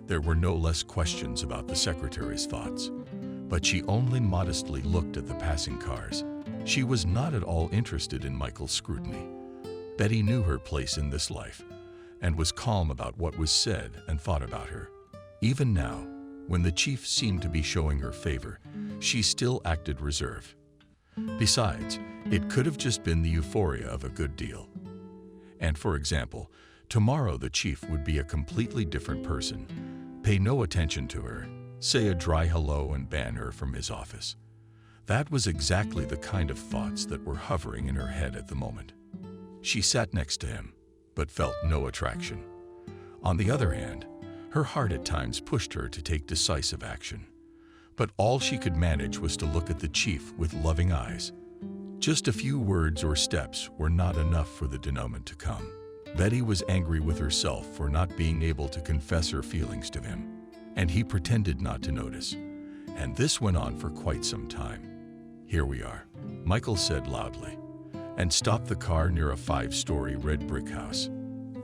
S1: There were no less questions about the secretary's thoughts, but she only modestly looked at the passing cars. She was not at all interested in Michael's scrutiny. Betty knew her place in this life and was calm about what was said and thought about her. Even now, when the chief seemed to be showing her favor, she still acted reserved. Besides, it could have just been the euphoria of a good deal. And for example, tomorrow the chief would be a completely different person, pay no attention to her, say a dry hello and ban her from his office. That was exactly the kind of thoughts that were hovering in her head at the moment. She sat next to him, but felt no attraction. On the other hand, her heart at times pushed her to take decisive action. But all she could manage was to look at the chief with loving eyes. Just a few words or steps were not enough for the denouement to come. Betty was angry with herself for not being able to confess her feelings to him, and he pretended not to notice. And this went on for quite some time. Here we are, Michael said loudly, and stopped the car near a 5-story red brick house.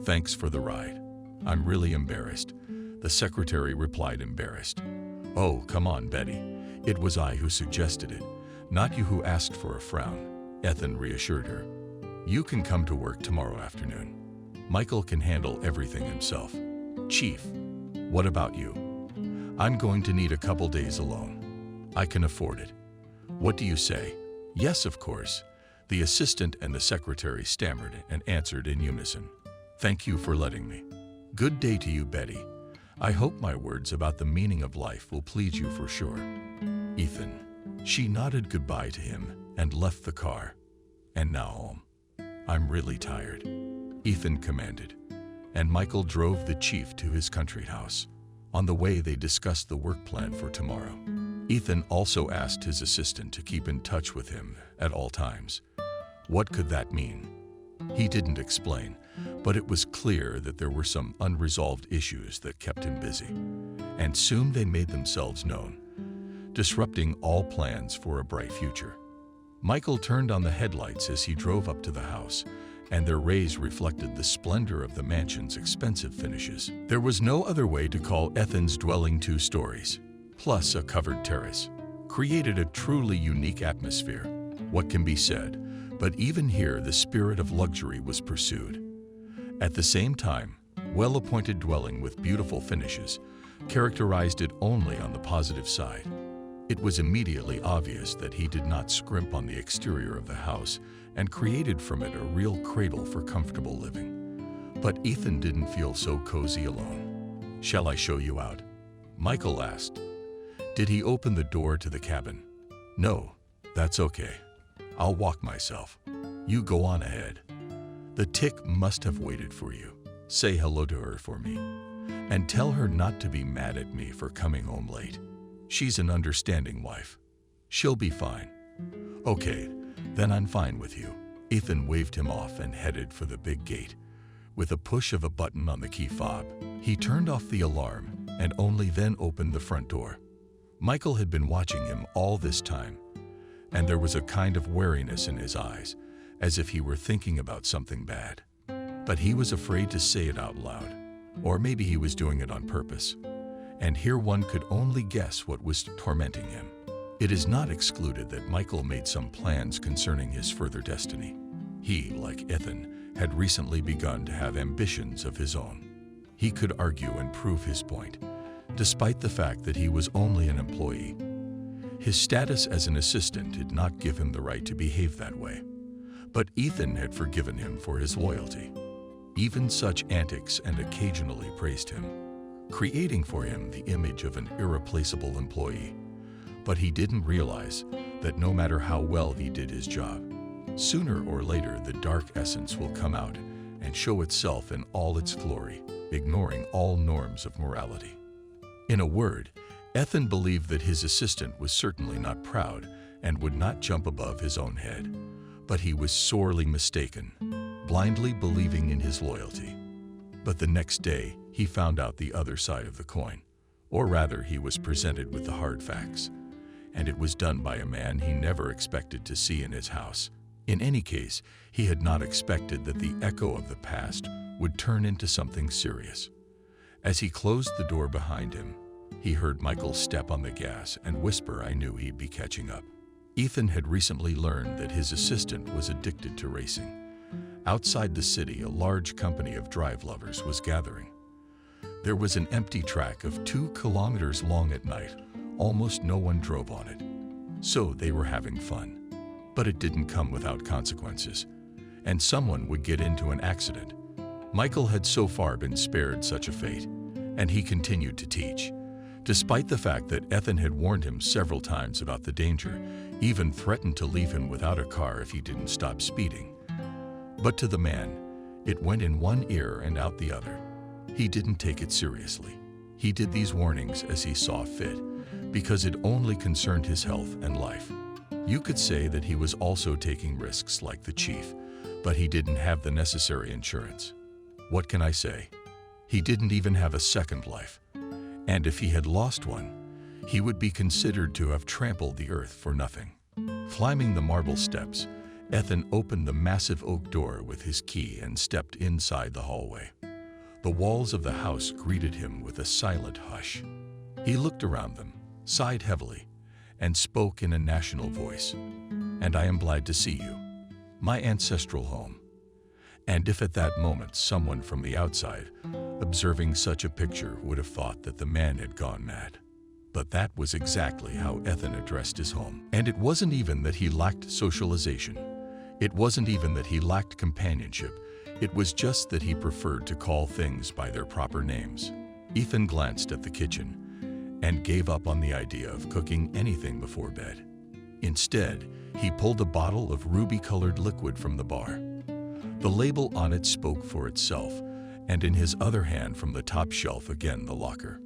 S1: Thanks for the ride. I'm really embarrassed. The secretary replied, embarrassed. Oh, come on, Betty. It was I who suggested it, not you who asked for a frown, Ethan reassured her. You can come to work tomorrow afternoon. Michael can handle everything himself. Chief, what about you? I'm going to need a couple days alone. I can afford it. What do you say? Yes, of course. The assistant and the secretary stammered and answered in unison. Thank you for letting me. Good day to you, Betty. I hope my words about the meaning of life will please you for sure. Ethan. She nodded goodbye to him and left the car. And now home. I'm really tired, Ethan commanded, and Michael drove the chief to his country house. On the way, they discussed the work plan for tomorrow. Ethan also asked his assistant to keep in touch with him at all times. What could that mean? He didn't explain, but it was clear that there were some unresolved issues that kept him busy, and soon they made themselves known, disrupting all plans for a bright future. Michael turned on the headlights as he drove up to the house, and their rays reflected the splendor of the mansion's expensive finishes. There was no other way to call Ethan's dwelling 2 stories, plus a covered terrace, created a truly unique atmosphere. What can be said? But even here, the spirit of luxury was pursued. At the same time, well-appointed dwelling with beautiful finishes characterized it only on the positive side. It was immediately obvious that he did not scrimp on the exterior of the house and created from it a real cradle for comfortable living. But Ethan didn't feel so cozy alone. "Shall I show you out?" Michael asked. Did he open the door to the cabin? "No, that's okay. I'll walk myself. You go on ahead. The tick must have waited for you. Say hello to her for me. And tell her not to be mad at me for coming home late. She's an understanding wife. She'll be fine." "Okay, then I'm fine with you." Ethan waved him off and headed for the big gate. With a push of a button on the key fob, he turned off the alarm and only then opened the front door. Michael had been watching him all this time, and there was a kind of wariness in his eyes, as if he were thinking about something bad. But he was afraid to say it out loud, or maybe he was doing it on purpose. And here one could only guess what was tormenting him. It is not excluded that Michael made some plans concerning his further destiny. He, like Ethan, had recently begun to have ambitions of his own. He could argue and prove his point, despite the fact that he was only an employee. His status as an assistant did not give him the right to behave that way. But Ethan had forgiven him for his loyalty. Even such antics, and occasionally praised him, creating for him the image of an irreplaceable employee. But he didn't realize that no matter how well he did his job, sooner or later the dark essence will come out and show itself in all its glory, ignoring all norms of morality. In a word, Ethan believed that his assistant was certainly not proud and would not jump above his own head. But he was sorely mistaken, blindly believing in his loyalty. But the next day, he found out the other side of the coin, or rather, he was presented with the hard facts. And it was done by a man he never expected to see in his house. In any case, he had not expected that the echo of the past would turn into something serious. As he closed the door behind him, he heard Michael step on the gas and whisper, "I knew he'd be catching up." Ethan had recently learned that his assistant was addicted to racing. Outside the city, a large company of drive lovers was gathering. There was an empty track of 2 kilometers long at night. Almost no one drove on it. So they were having fun. But it didn't come without consequences, and someone would get into an accident. Michael had so far been spared such a fate, and he continued to teach, despite the fact that Ethan had warned him several times about the danger, even threatened to leave him without a car if he didn't stop speeding. But to the man, it went in one ear and out the other. He didn't take it seriously. He did these warnings as he saw fit, because it only concerned his health and life. You could say that he was also taking risks like the chief, but he didn't have the necessary insurance. What can I say? He didn't even have a second life. And if he had lost one, he would be considered to have trampled the earth for nothing. Climbing the marble steps, Ethan opened the massive oak door with his key and stepped inside the hallway. The walls of the house greeted him with a silent hush. He looked around them, sighed heavily, and spoke in a national voice. "And I am glad to see you. My ancestral home." And if at that moment someone from the outside, observing such a picture, would have thought that the man had gone mad. But that was exactly how Ethan addressed his home. And it wasn't even that he lacked socialization. It wasn't even that he lacked companionship. It was just that he preferred to call things by their proper names. Ethan glanced at the kitchen and gave up on the idea of cooking anything before bed. Instead, he pulled a bottle of ruby-colored liquid from the bar. The label on it spoke for itself, and in his other hand from the top shelf again the locker.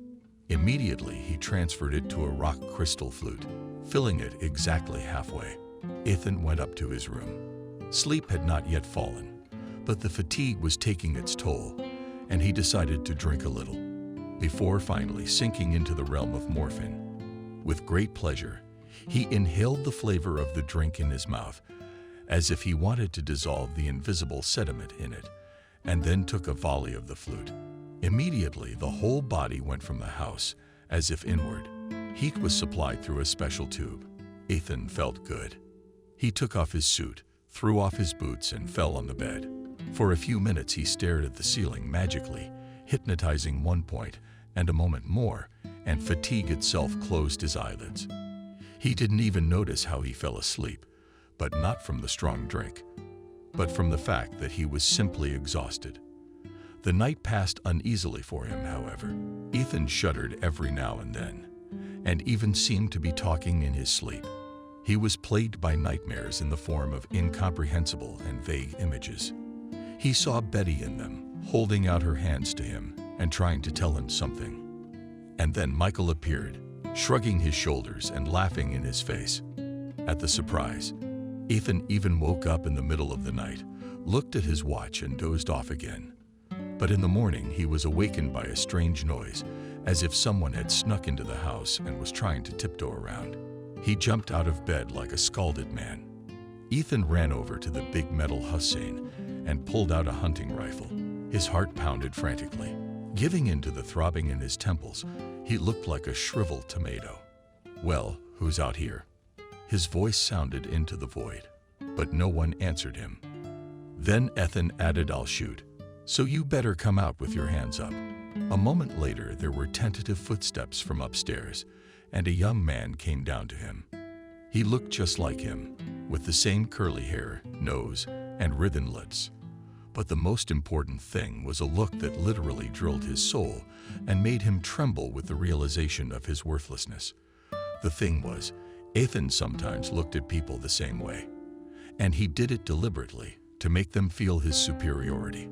S1: Immediately, he transferred it to a rock crystal flute, filling it exactly halfway. Ethan went up to his room. Sleep had not yet fallen, but the fatigue was taking its toll, and he decided to drink a little, before finally sinking into the realm of morphine. With great pleasure, he inhaled the flavor of the drink in his mouth, as if he wanted to dissolve the invisible sediment in it, and then took a volley of the flute. Immediately, the whole body went from the house, as if inward. Heat was supplied through a special tube. Ethan felt good. He took off his suit, threw off his boots, and fell on the bed. For a few minutes he stared at the ceiling magically, hypnotizing one point, and a moment more, and fatigue itself closed his eyelids. He didn't even notice how he fell asleep, but not from the strong drink, but from the fact that he was simply exhausted. The night passed uneasily for him, however. Ethan shuddered every now and then, and even seemed to be talking in his sleep. He was plagued by nightmares in the form of incomprehensible and vague images. He saw Betty in them, holding out her hands to him and trying to tell him something. And then Michael appeared, shrugging his shoulders and laughing in his face. At the surprise, Ethan even woke up in the middle of the night, looked at his watch, and dozed off again. But in the morning he was awakened by a strange noise, as if someone had snuck into the house and was trying to tiptoe around. He jumped out of bed like a scalded man. Ethan ran over to the big metal Hussein and pulled out a hunting rifle. His heart pounded frantically. Giving in to the throbbing in his temples, he looked like a shriveled tomato. "Well, who's out here?" His voice sounded into the void, but no one answered him. Then Ethan added, "I'll shoot, so you better come out with your hands up." A moment later, there were tentative footsteps from upstairs, and a young man came down to him. He looked just like him, with the same curly hair, nose, and writhen lips. But the most important thing was a look that literally drilled his soul and made him tremble with the realization of his worthlessness. The thing was, Ethan sometimes looked at people the same way, and he did it deliberately to make them feel his superiority.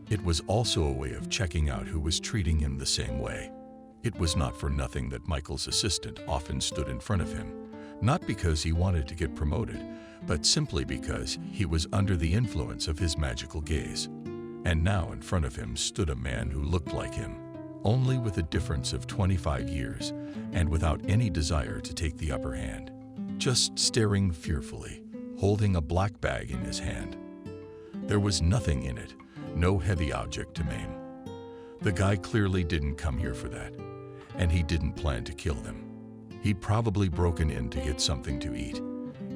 S1: It was also a way of checking out who was treating him the same way. It was not for nothing that Michael's assistant often stood in front of him, not because he wanted to get promoted, but simply because he was under the influence of his magical gaze. And now in front of him stood a man who looked like him, only with a difference of 25 years and without any desire to take the upper hand, just staring fearfully, holding a black bag in his hand. There was nothing in it, no heavy object to maim. The guy clearly didn't come here for that, and he didn't plan to kill them. He'd probably broken in to get something to eat.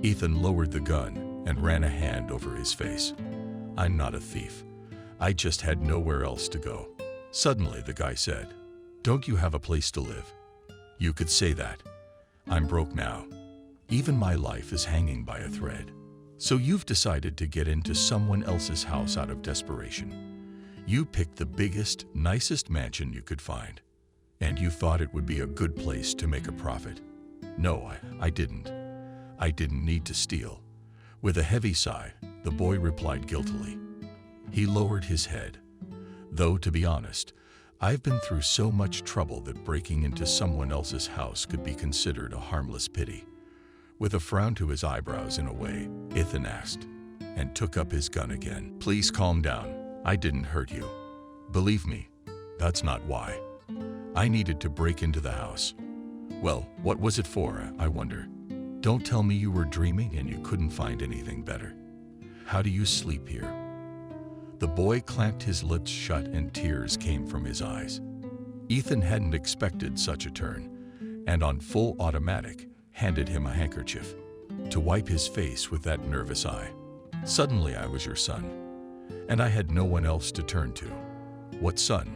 S1: Ethan lowered the gun and ran a hand over his face. "I'm not a thief. I just had nowhere else to go." Suddenly the guy said, "Don't you have a place to live?" "You could say that. I'm broke now. Even my life is hanging by a thread. So you've decided to get into someone else's house out of desperation. You picked the biggest, nicest mansion you could find, and you thought it would be a good place to make a profit." "No, I didn't. I didn't need to steal." With a heavy sigh, the boy replied guiltily. He lowered his head. "Though, to be honest, I've been through so much trouble that breaking into someone else's house could be considered a harmless pity." With a frown to his eyebrows in a way, Ethan asked, and took up his gun again. "Please calm down. I didn't hurt you. Believe me, that's not why. I needed to break into the house." "Well, what was it for, I wonder? Don't tell me you were dreaming and you couldn't find anything better. How do you sleep here?" The boy clamped his lips shut and tears came from his eyes. Ethan hadn't expected such a turn, and on full automatic, handed him a handkerchief to wipe his face with that nervous eye. "Suddenly I was your son, and I had no one else to turn to." "What son?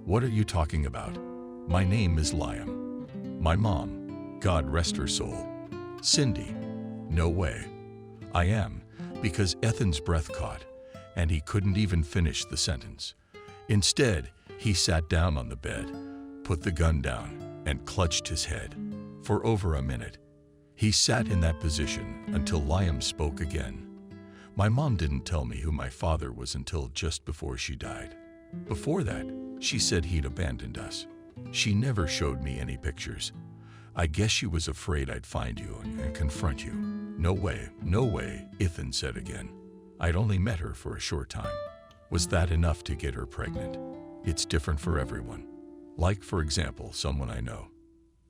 S1: What are you talking about?" "My name is Liam. My mom, God rest her soul, Cindy." "No way." "I am," because Ethan's breath caught, and he couldn't even finish the sentence. Instead, he sat down on the bed, put the gun down, and clutched his head. For over a minute, he sat in that position until Liam spoke again. "My mom didn't tell me who my father was until just before she died. Before that, she said he'd abandoned us. She never showed me any pictures. I guess she was afraid I'd find you and confront you." "No way, no way," Ethan said again. "I'd only met her for a short time." "Was that enough to get her pregnant?" "It's different for everyone. Like, for example, someone I know."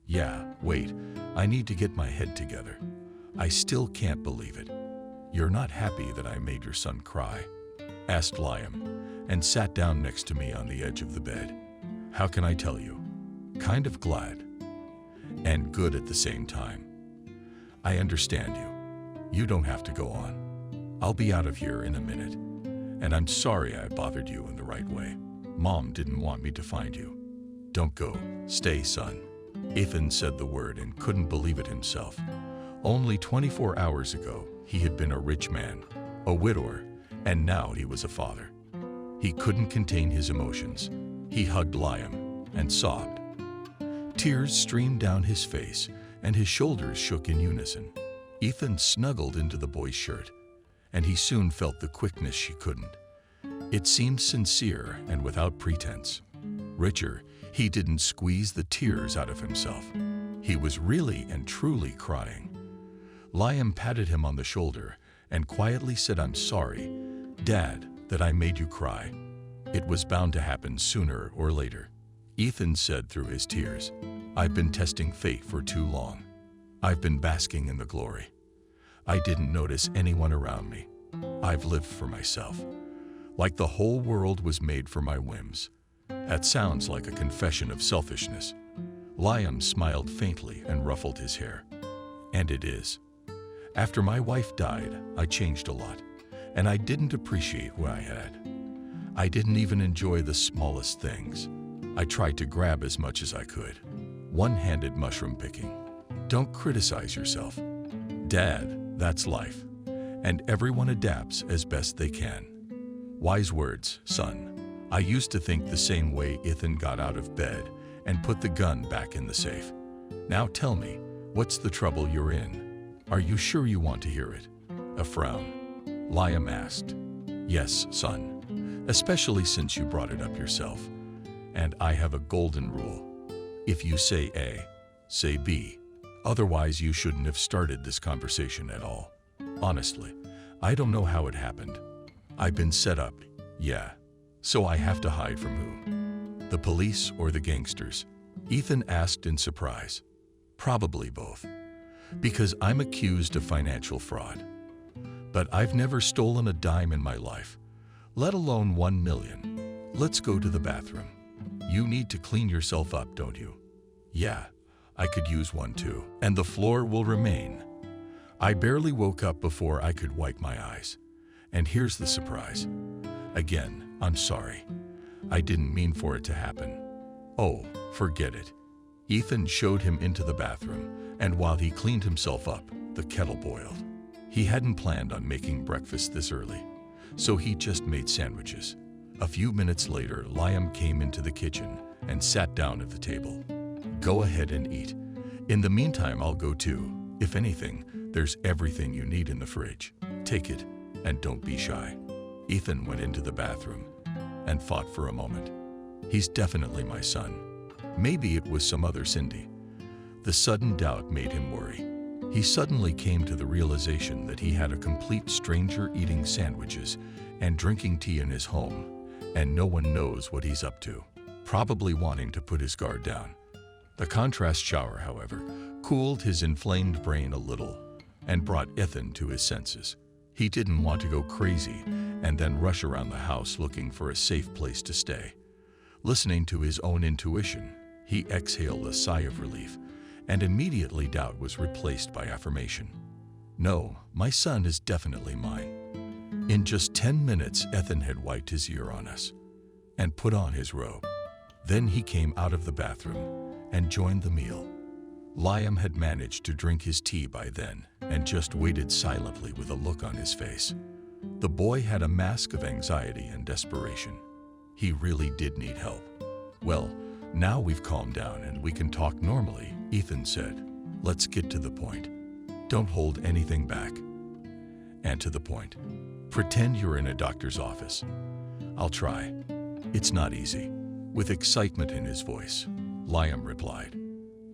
S1: "Yeah, wait, I need to get my head together. I still can't believe it. You're not happy that I made your son cry?" asked Liam, and sat down next to me on the edge of the bed. "How can I tell you? Kind of glad. And good at the same time. I understand you. You don't have to go on." I'll be out of here in a minute. And I'm sorry I bothered you in the right way. Mom didn't want me to find you. Don't go. Stay, son. Ethan said the word and couldn't believe it himself. Only 24 hours ago, he had been a rich man, a widower, and now he was a father. He couldn't contain his emotions. He hugged Liam and sobbed. Tears streamed down his face, and his shoulders shook in unison. Ethan snuggled into the boy's shirt, and he soon felt the quickness she couldn't. It seemed sincere and without pretense. Richer, he didn't squeeze the tears out of himself. He was really and truly crying. Liam patted him on the shoulder and quietly said, "I'm sorry, Dad, that I made you cry. It was bound to happen sooner or later." Ethan said through his tears, "I've been testing fate for too long. I've been basking in the glory. I didn't notice anyone around me. I've lived for myself, like the whole world was made for my whims." That sounds like a confession of selfishness. Liam smiled faintly and ruffled his hair. And it is. After my wife died, I changed a lot, and I didn't appreciate what I had. I didn't even enjoy the smallest things. I tried to grab as much as I could. One-handed mushroom picking. Don't criticize yourself. Dad, that's life, and everyone adapts as best they can. Wise words, son. I used to think the same way. Ethan got out of bed and put the gun back in the safe. Now tell me, what's the trouble you're in? Are you sure you want to hear it? A frown. Liam asked. Yes, son, especially since you brought it up yourself. And I have a golden rule. If you say A, say B. Otherwise, you shouldn't have started this conversation at all. Honestly, I don't know how it happened. I've been set up, yeah. So I have to hide from who? The police or the gangsters? Ethan asked in surprise. Probably both. Because I'm accused of financial fraud. But I've never stolen a dime in my life, let alone 1 million. Let's go to the bathroom. You need to clean yourself up, don't you? Yeah, I could use one too. And the floor will remain. I barely woke up before I could wipe my eyes. And here's the surprise. Again, I'm sorry. I didn't mean for it to happen. Oh, forget it. Ethan showed him into the bathroom, and while he cleaned himself up, the kettle boiled. He hadn't planned on making breakfast this early, so he just made sandwiches. A few minutes later, Liam came into the kitchen and sat down at the table. Go ahead and eat. In the meantime, I'll go too. If anything, there's everything you need in the fridge. Take it, and don't be shy. Ethan went into the bathroom and thought for a moment. He's definitely my son. Maybe it was some other Cindy. The sudden doubt made him worry. He suddenly came to the realization that he had a complete stranger eating sandwiches and drinking tea in his home, and no one knows what he's up to, probably wanting to put his guard down. The contrast shower, however, cooled his inflamed brain a little and brought Ethan to his senses. He didn't want to go crazy and then rush around the house looking for a safe place to stay. Listening to his own intuition, he exhaled a sigh of relief, and immediately doubt was replaced by affirmation. No, my son is definitely mine. In just 10 minutes, Ethan had wiped his ear on us and put on his robe. Then he came out of the bathroom and joined the meal. Liam had managed to drink his tea by then and just waited silently with a look on his face. The boy had a mask of anxiety and desperation. He really did need help. Well, now we've calmed down and we can talk normally, Ethan said. Let's get to the point. Don't hold anything back. And to the point. Pretend you're in a doctor's office. I'll try. It's not easy. With excitement in his voice, Liam replied.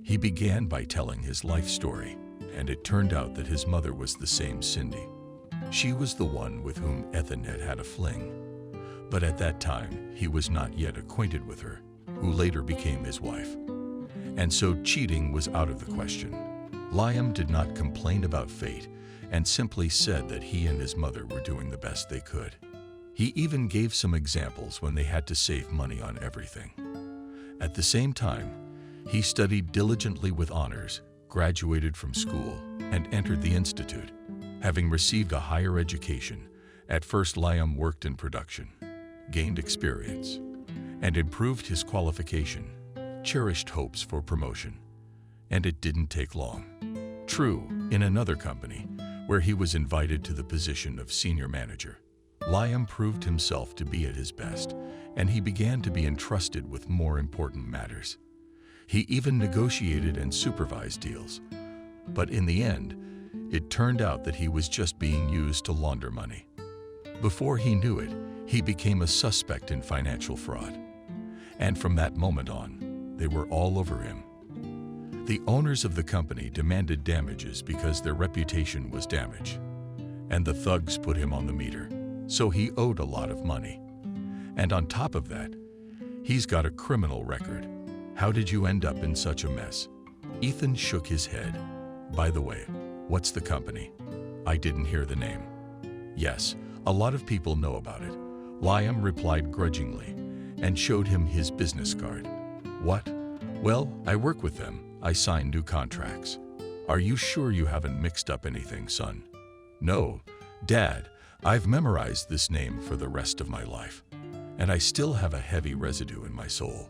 S1: He began by telling his life story, and it turned out that his mother was the same Cindy. She was the one with whom Ethan had had a fling. But at that time, he was not yet acquainted with her, who later became his wife. And so cheating was out of the question. Liam did not complain about fate and simply said that he and his mother were doing the best they could. He even gave some examples when they had to save money on everything. At the same time, he studied diligently with honors, graduated from school, and entered the institute. Having received a higher education, at first Liam worked in production, gained experience, and improved his qualification, cherished hopes for promotion. And it didn't take long. True, in another company, where he was invited to the position of senior manager, Liam proved himself to be at his best, and he began to be entrusted with more important matters. He even negotiated and supervised deals. But in the end, it turned out that he was just being used to launder money. Before he knew it, he became a suspect in financial fraud. And from that moment on, they were all over him. The owners of the company demanded damages because their reputation was damaged. And the thugs put him on the meter, so he owed a lot of money. And on top of that, he's got a criminal record. How did you end up in such a mess? Ethan shook his head. By the way, what's the company? I didn't hear the name. Yes, a lot of people know about it. Liam replied grudgingly and showed him his business card. What? Well, I work with them. I sign new contracts. Are you sure you haven't mixed up anything, son? No, Dad, I've memorized this name for the rest of my life, and I still have a heavy residue in my soul.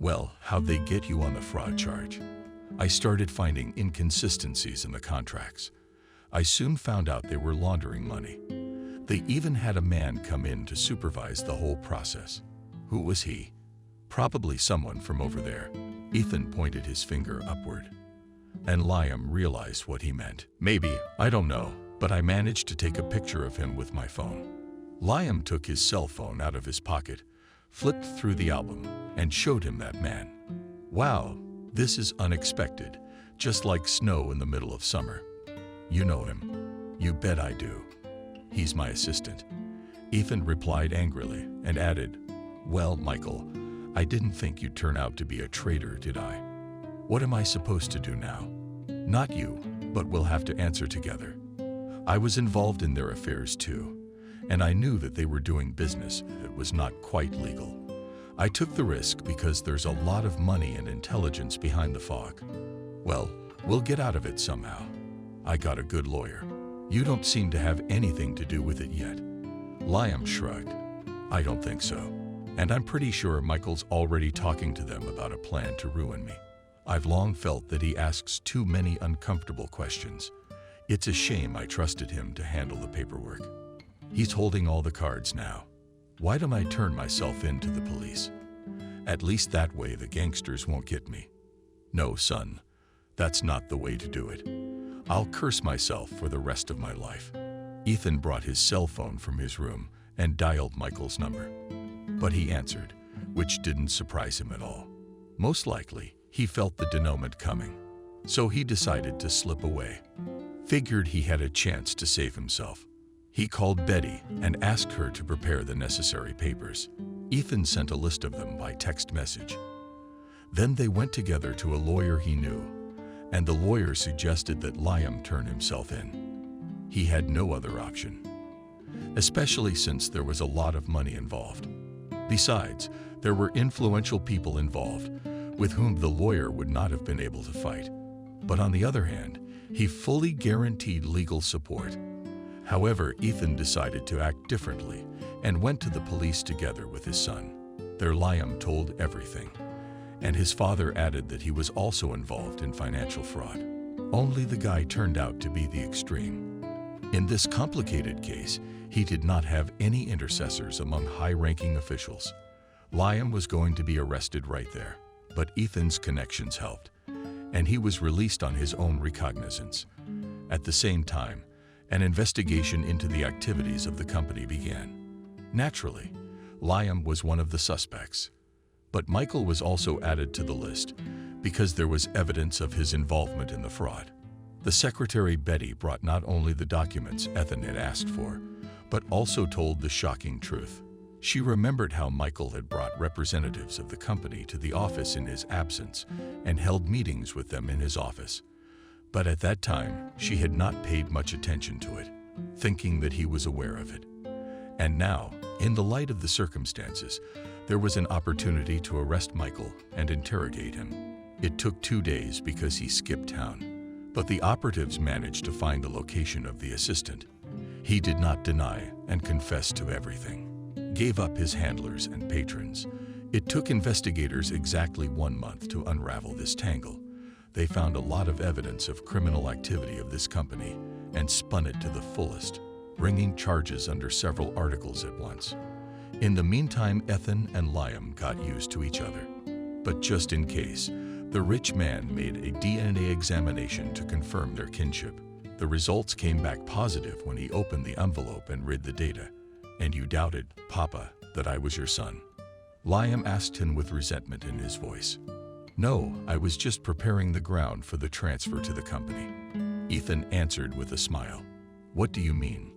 S1: Well, how'd they get you on the fraud charge? I started finding inconsistencies in the contracts. I soon found out they were laundering money. They even had a man come in to supervise the whole process. Who was he? Probably someone from over there. Ethan pointed his finger upward, and Liam realized what he meant. Maybe, I don't know, but I managed to take a picture of him with my phone. Liam took his cell phone out of his pocket, flipped through the album, and showed him that man. Wow, this is unexpected, just like snow in the middle of summer. You know him? You bet I do. He's my assistant. Ethan replied angrily and added, Well, Michael, I didn't think you'd turn out to be a traitor, did I? What am I supposed to do now? Not you, but we'll have to answer together. I was involved in their affairs too, and I knew that they were doing business that was not quite legal. I took the risk because there's a lot of money and intelligence behind the fog. Well, we'll get out of it somehow. I got a good lawyer. You don't seem to have anything to do with it yet. Liam shrugged. I don't think so. And I'm pretty sure Michael's already talking to them about a plan to ruin me. I've long felt that he asks too many uncomfortable questions. It's a shame I trusted him to handle the paperwork. He's holding all the cards now. Why don't I turn myself in to the police? At least that way the gangsters won't get me. No, son, that's not the way to do it. I'll curse myself for the rest of my life. Ethan brought his cell phone from his room and dialed Michael's number. But he answered, which didn't surprise him at all. Most likely, he felt the denouement coming, so he decided to slip away. Figured he had a chance to save himself. He called Betty and asked her to prepare the necessary papers. Ethan sent a list of them by text message. Then they went together to a lawyer he knew, and the lawyer suggested that Liam turn himself in. He had no other option, especially since there was a lot of money involved. Besides, there were influential people involved with whom the lawyer would not have been able to fight. But on the other hand, he fully guaranteed legal support. However, Ethan decided to act differently and went to the police together with his son. There Liam told everything, and his father added that he was also involved in financial fraud. Only the guy turned out to be the extreme. In this complicated case, he did not have any intercessors among high-ranking officials. Liam was going to be arrested right there, but Ethan's connections helped, and he was released on his own recognizance. At the same time, an investigation into the activities of the company began. Naturally, Liam was one of the suspects, but Michael was also added to the list because there was evidence of his involvement in the fraud. The secretary Betty brought not only the documents Ethan had asked for, but also told the shocking truth. She remembered how Michael had brought representatives of the company to the office in his absence and held meetings with them in his office. But at that time, she had not paid much attention to it, thinking that he was aware of it. And now, in the light of the circumstances, there was an opportunity to arrest Michael and interrogate him. It took 2 days because he skipped town, But the operatives managed to find the location of the assistant. He did not deny and confessed to everything. Gave up his handlers and patrons. It took investigators exactly 1 month to unravel this tangle. They found a lot of evidence of criminal activity of this company and spun it to the fullest, bringing charges under several articles at once. In the meantime, Ethan and Liam got used to each other. But just in case, the rich man made a DNA examination to confirm their kinship. The results came back positive when he opened the envelope and read the data. "And you doubted, Papa, that I was your son?" Liam asked him with resentment in his voice. "No, I was just preparing the ground for the transfer to the company." Ethan answered with a smile. "What do you mean?"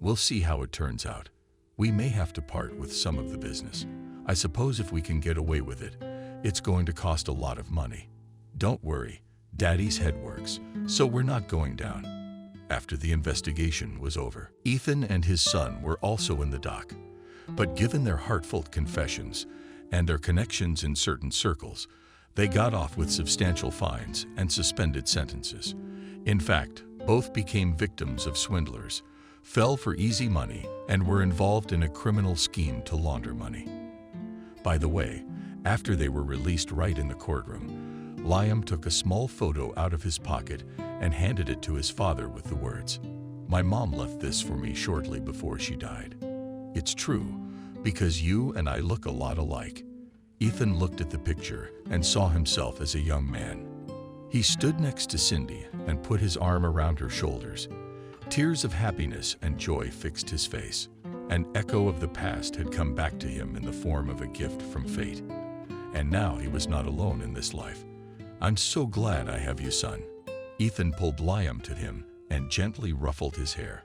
S1: "We'll see how it turns out. We may have to part with some of the business. I suppose if we can get away with it, it's going to cost a lot of money. Don't worry, Daddy's head works, so we're not going down." After the investigation was over, Ethan and his son were also in the dock. But given their heartfelt confessions and their connections in certain circles, they got off with substantial fines and suspended sentences. In fact, both became victims of swindlers, fell for easy money, and were involved in a criminal scheme to launder money. By the way, after they were released right in the courtroom, Liam took a small photo out of his pocket and handed it to his father with the words, "My mom left this for me shortly before she died. It's true, because you and I look a lot alike." Ethan looked at the picture and saw himself as a young man. He stood next to Cindy and put his arm around her shoulders. Tears of happiness and joy fixed his face. An echo of the past had come back to him in the form of a gift from fate. And now he was not alone in this life. "I'm so glad I have you, son." Ethan pulled Liam to him and gently ruffled his hair.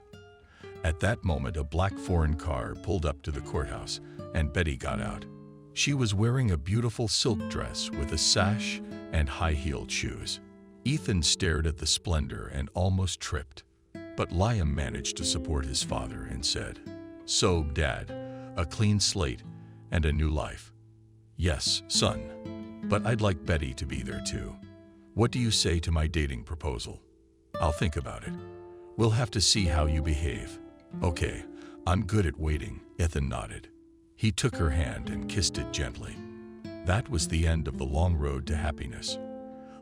S1: At that moment, a black foreign car pulled up to the courthouse, and Betty got out. She was wearing a beautiful silk dress with a sash and high-heeled shoes. Ethan stared at the splendor and almost tripped. But Liam managed to support his father and said, "So, Dad, a clean slate and a new life." "Yes, son, but I'd like Betty to be there too. What do you say to my dating proposal?" "I'll think about it. We'll have to see how you behave." "Okay, I'm good at waiting," Ethan nodded. He took her hand and kissed it gently. That was the end of the long road to happiness.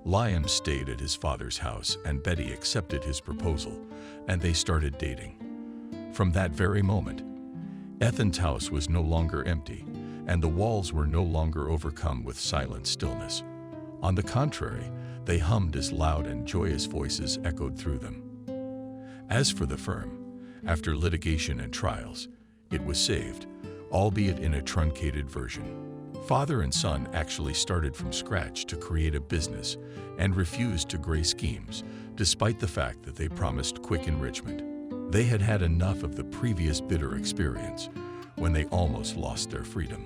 S1: Liam stayed at his father's house and Betty accepted his proposal, and they started dating. From that very moment, Ethan's house was no longer empty, and the walls were no longer overcome with silent stillness. On the contrary, they hummed as loud and joyous voices echoed through them. As for the firm, after litigation and trials, it was saved, albeit in a truncated version. Father and son actually started from scratch to create a business and refused to gray schemes, despite the fact that they promised quick enrichment. They had had enough of the previous bitter experience when they almost lost their freedom.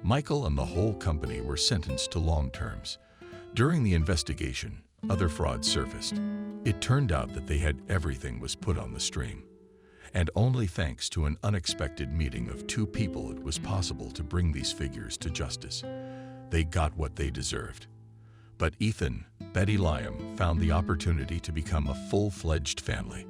S1: Michael and the whole company were sentenced to long terms. During the investigation, other frauds surfaced. It turned out that they had everything was put on the stream. And only thanks to an unexpected meeting of two people it was possible to bring these figures to justice. They got what they deserved. But Ethan, Betty Liam found the opportunity to become a full-fledged family.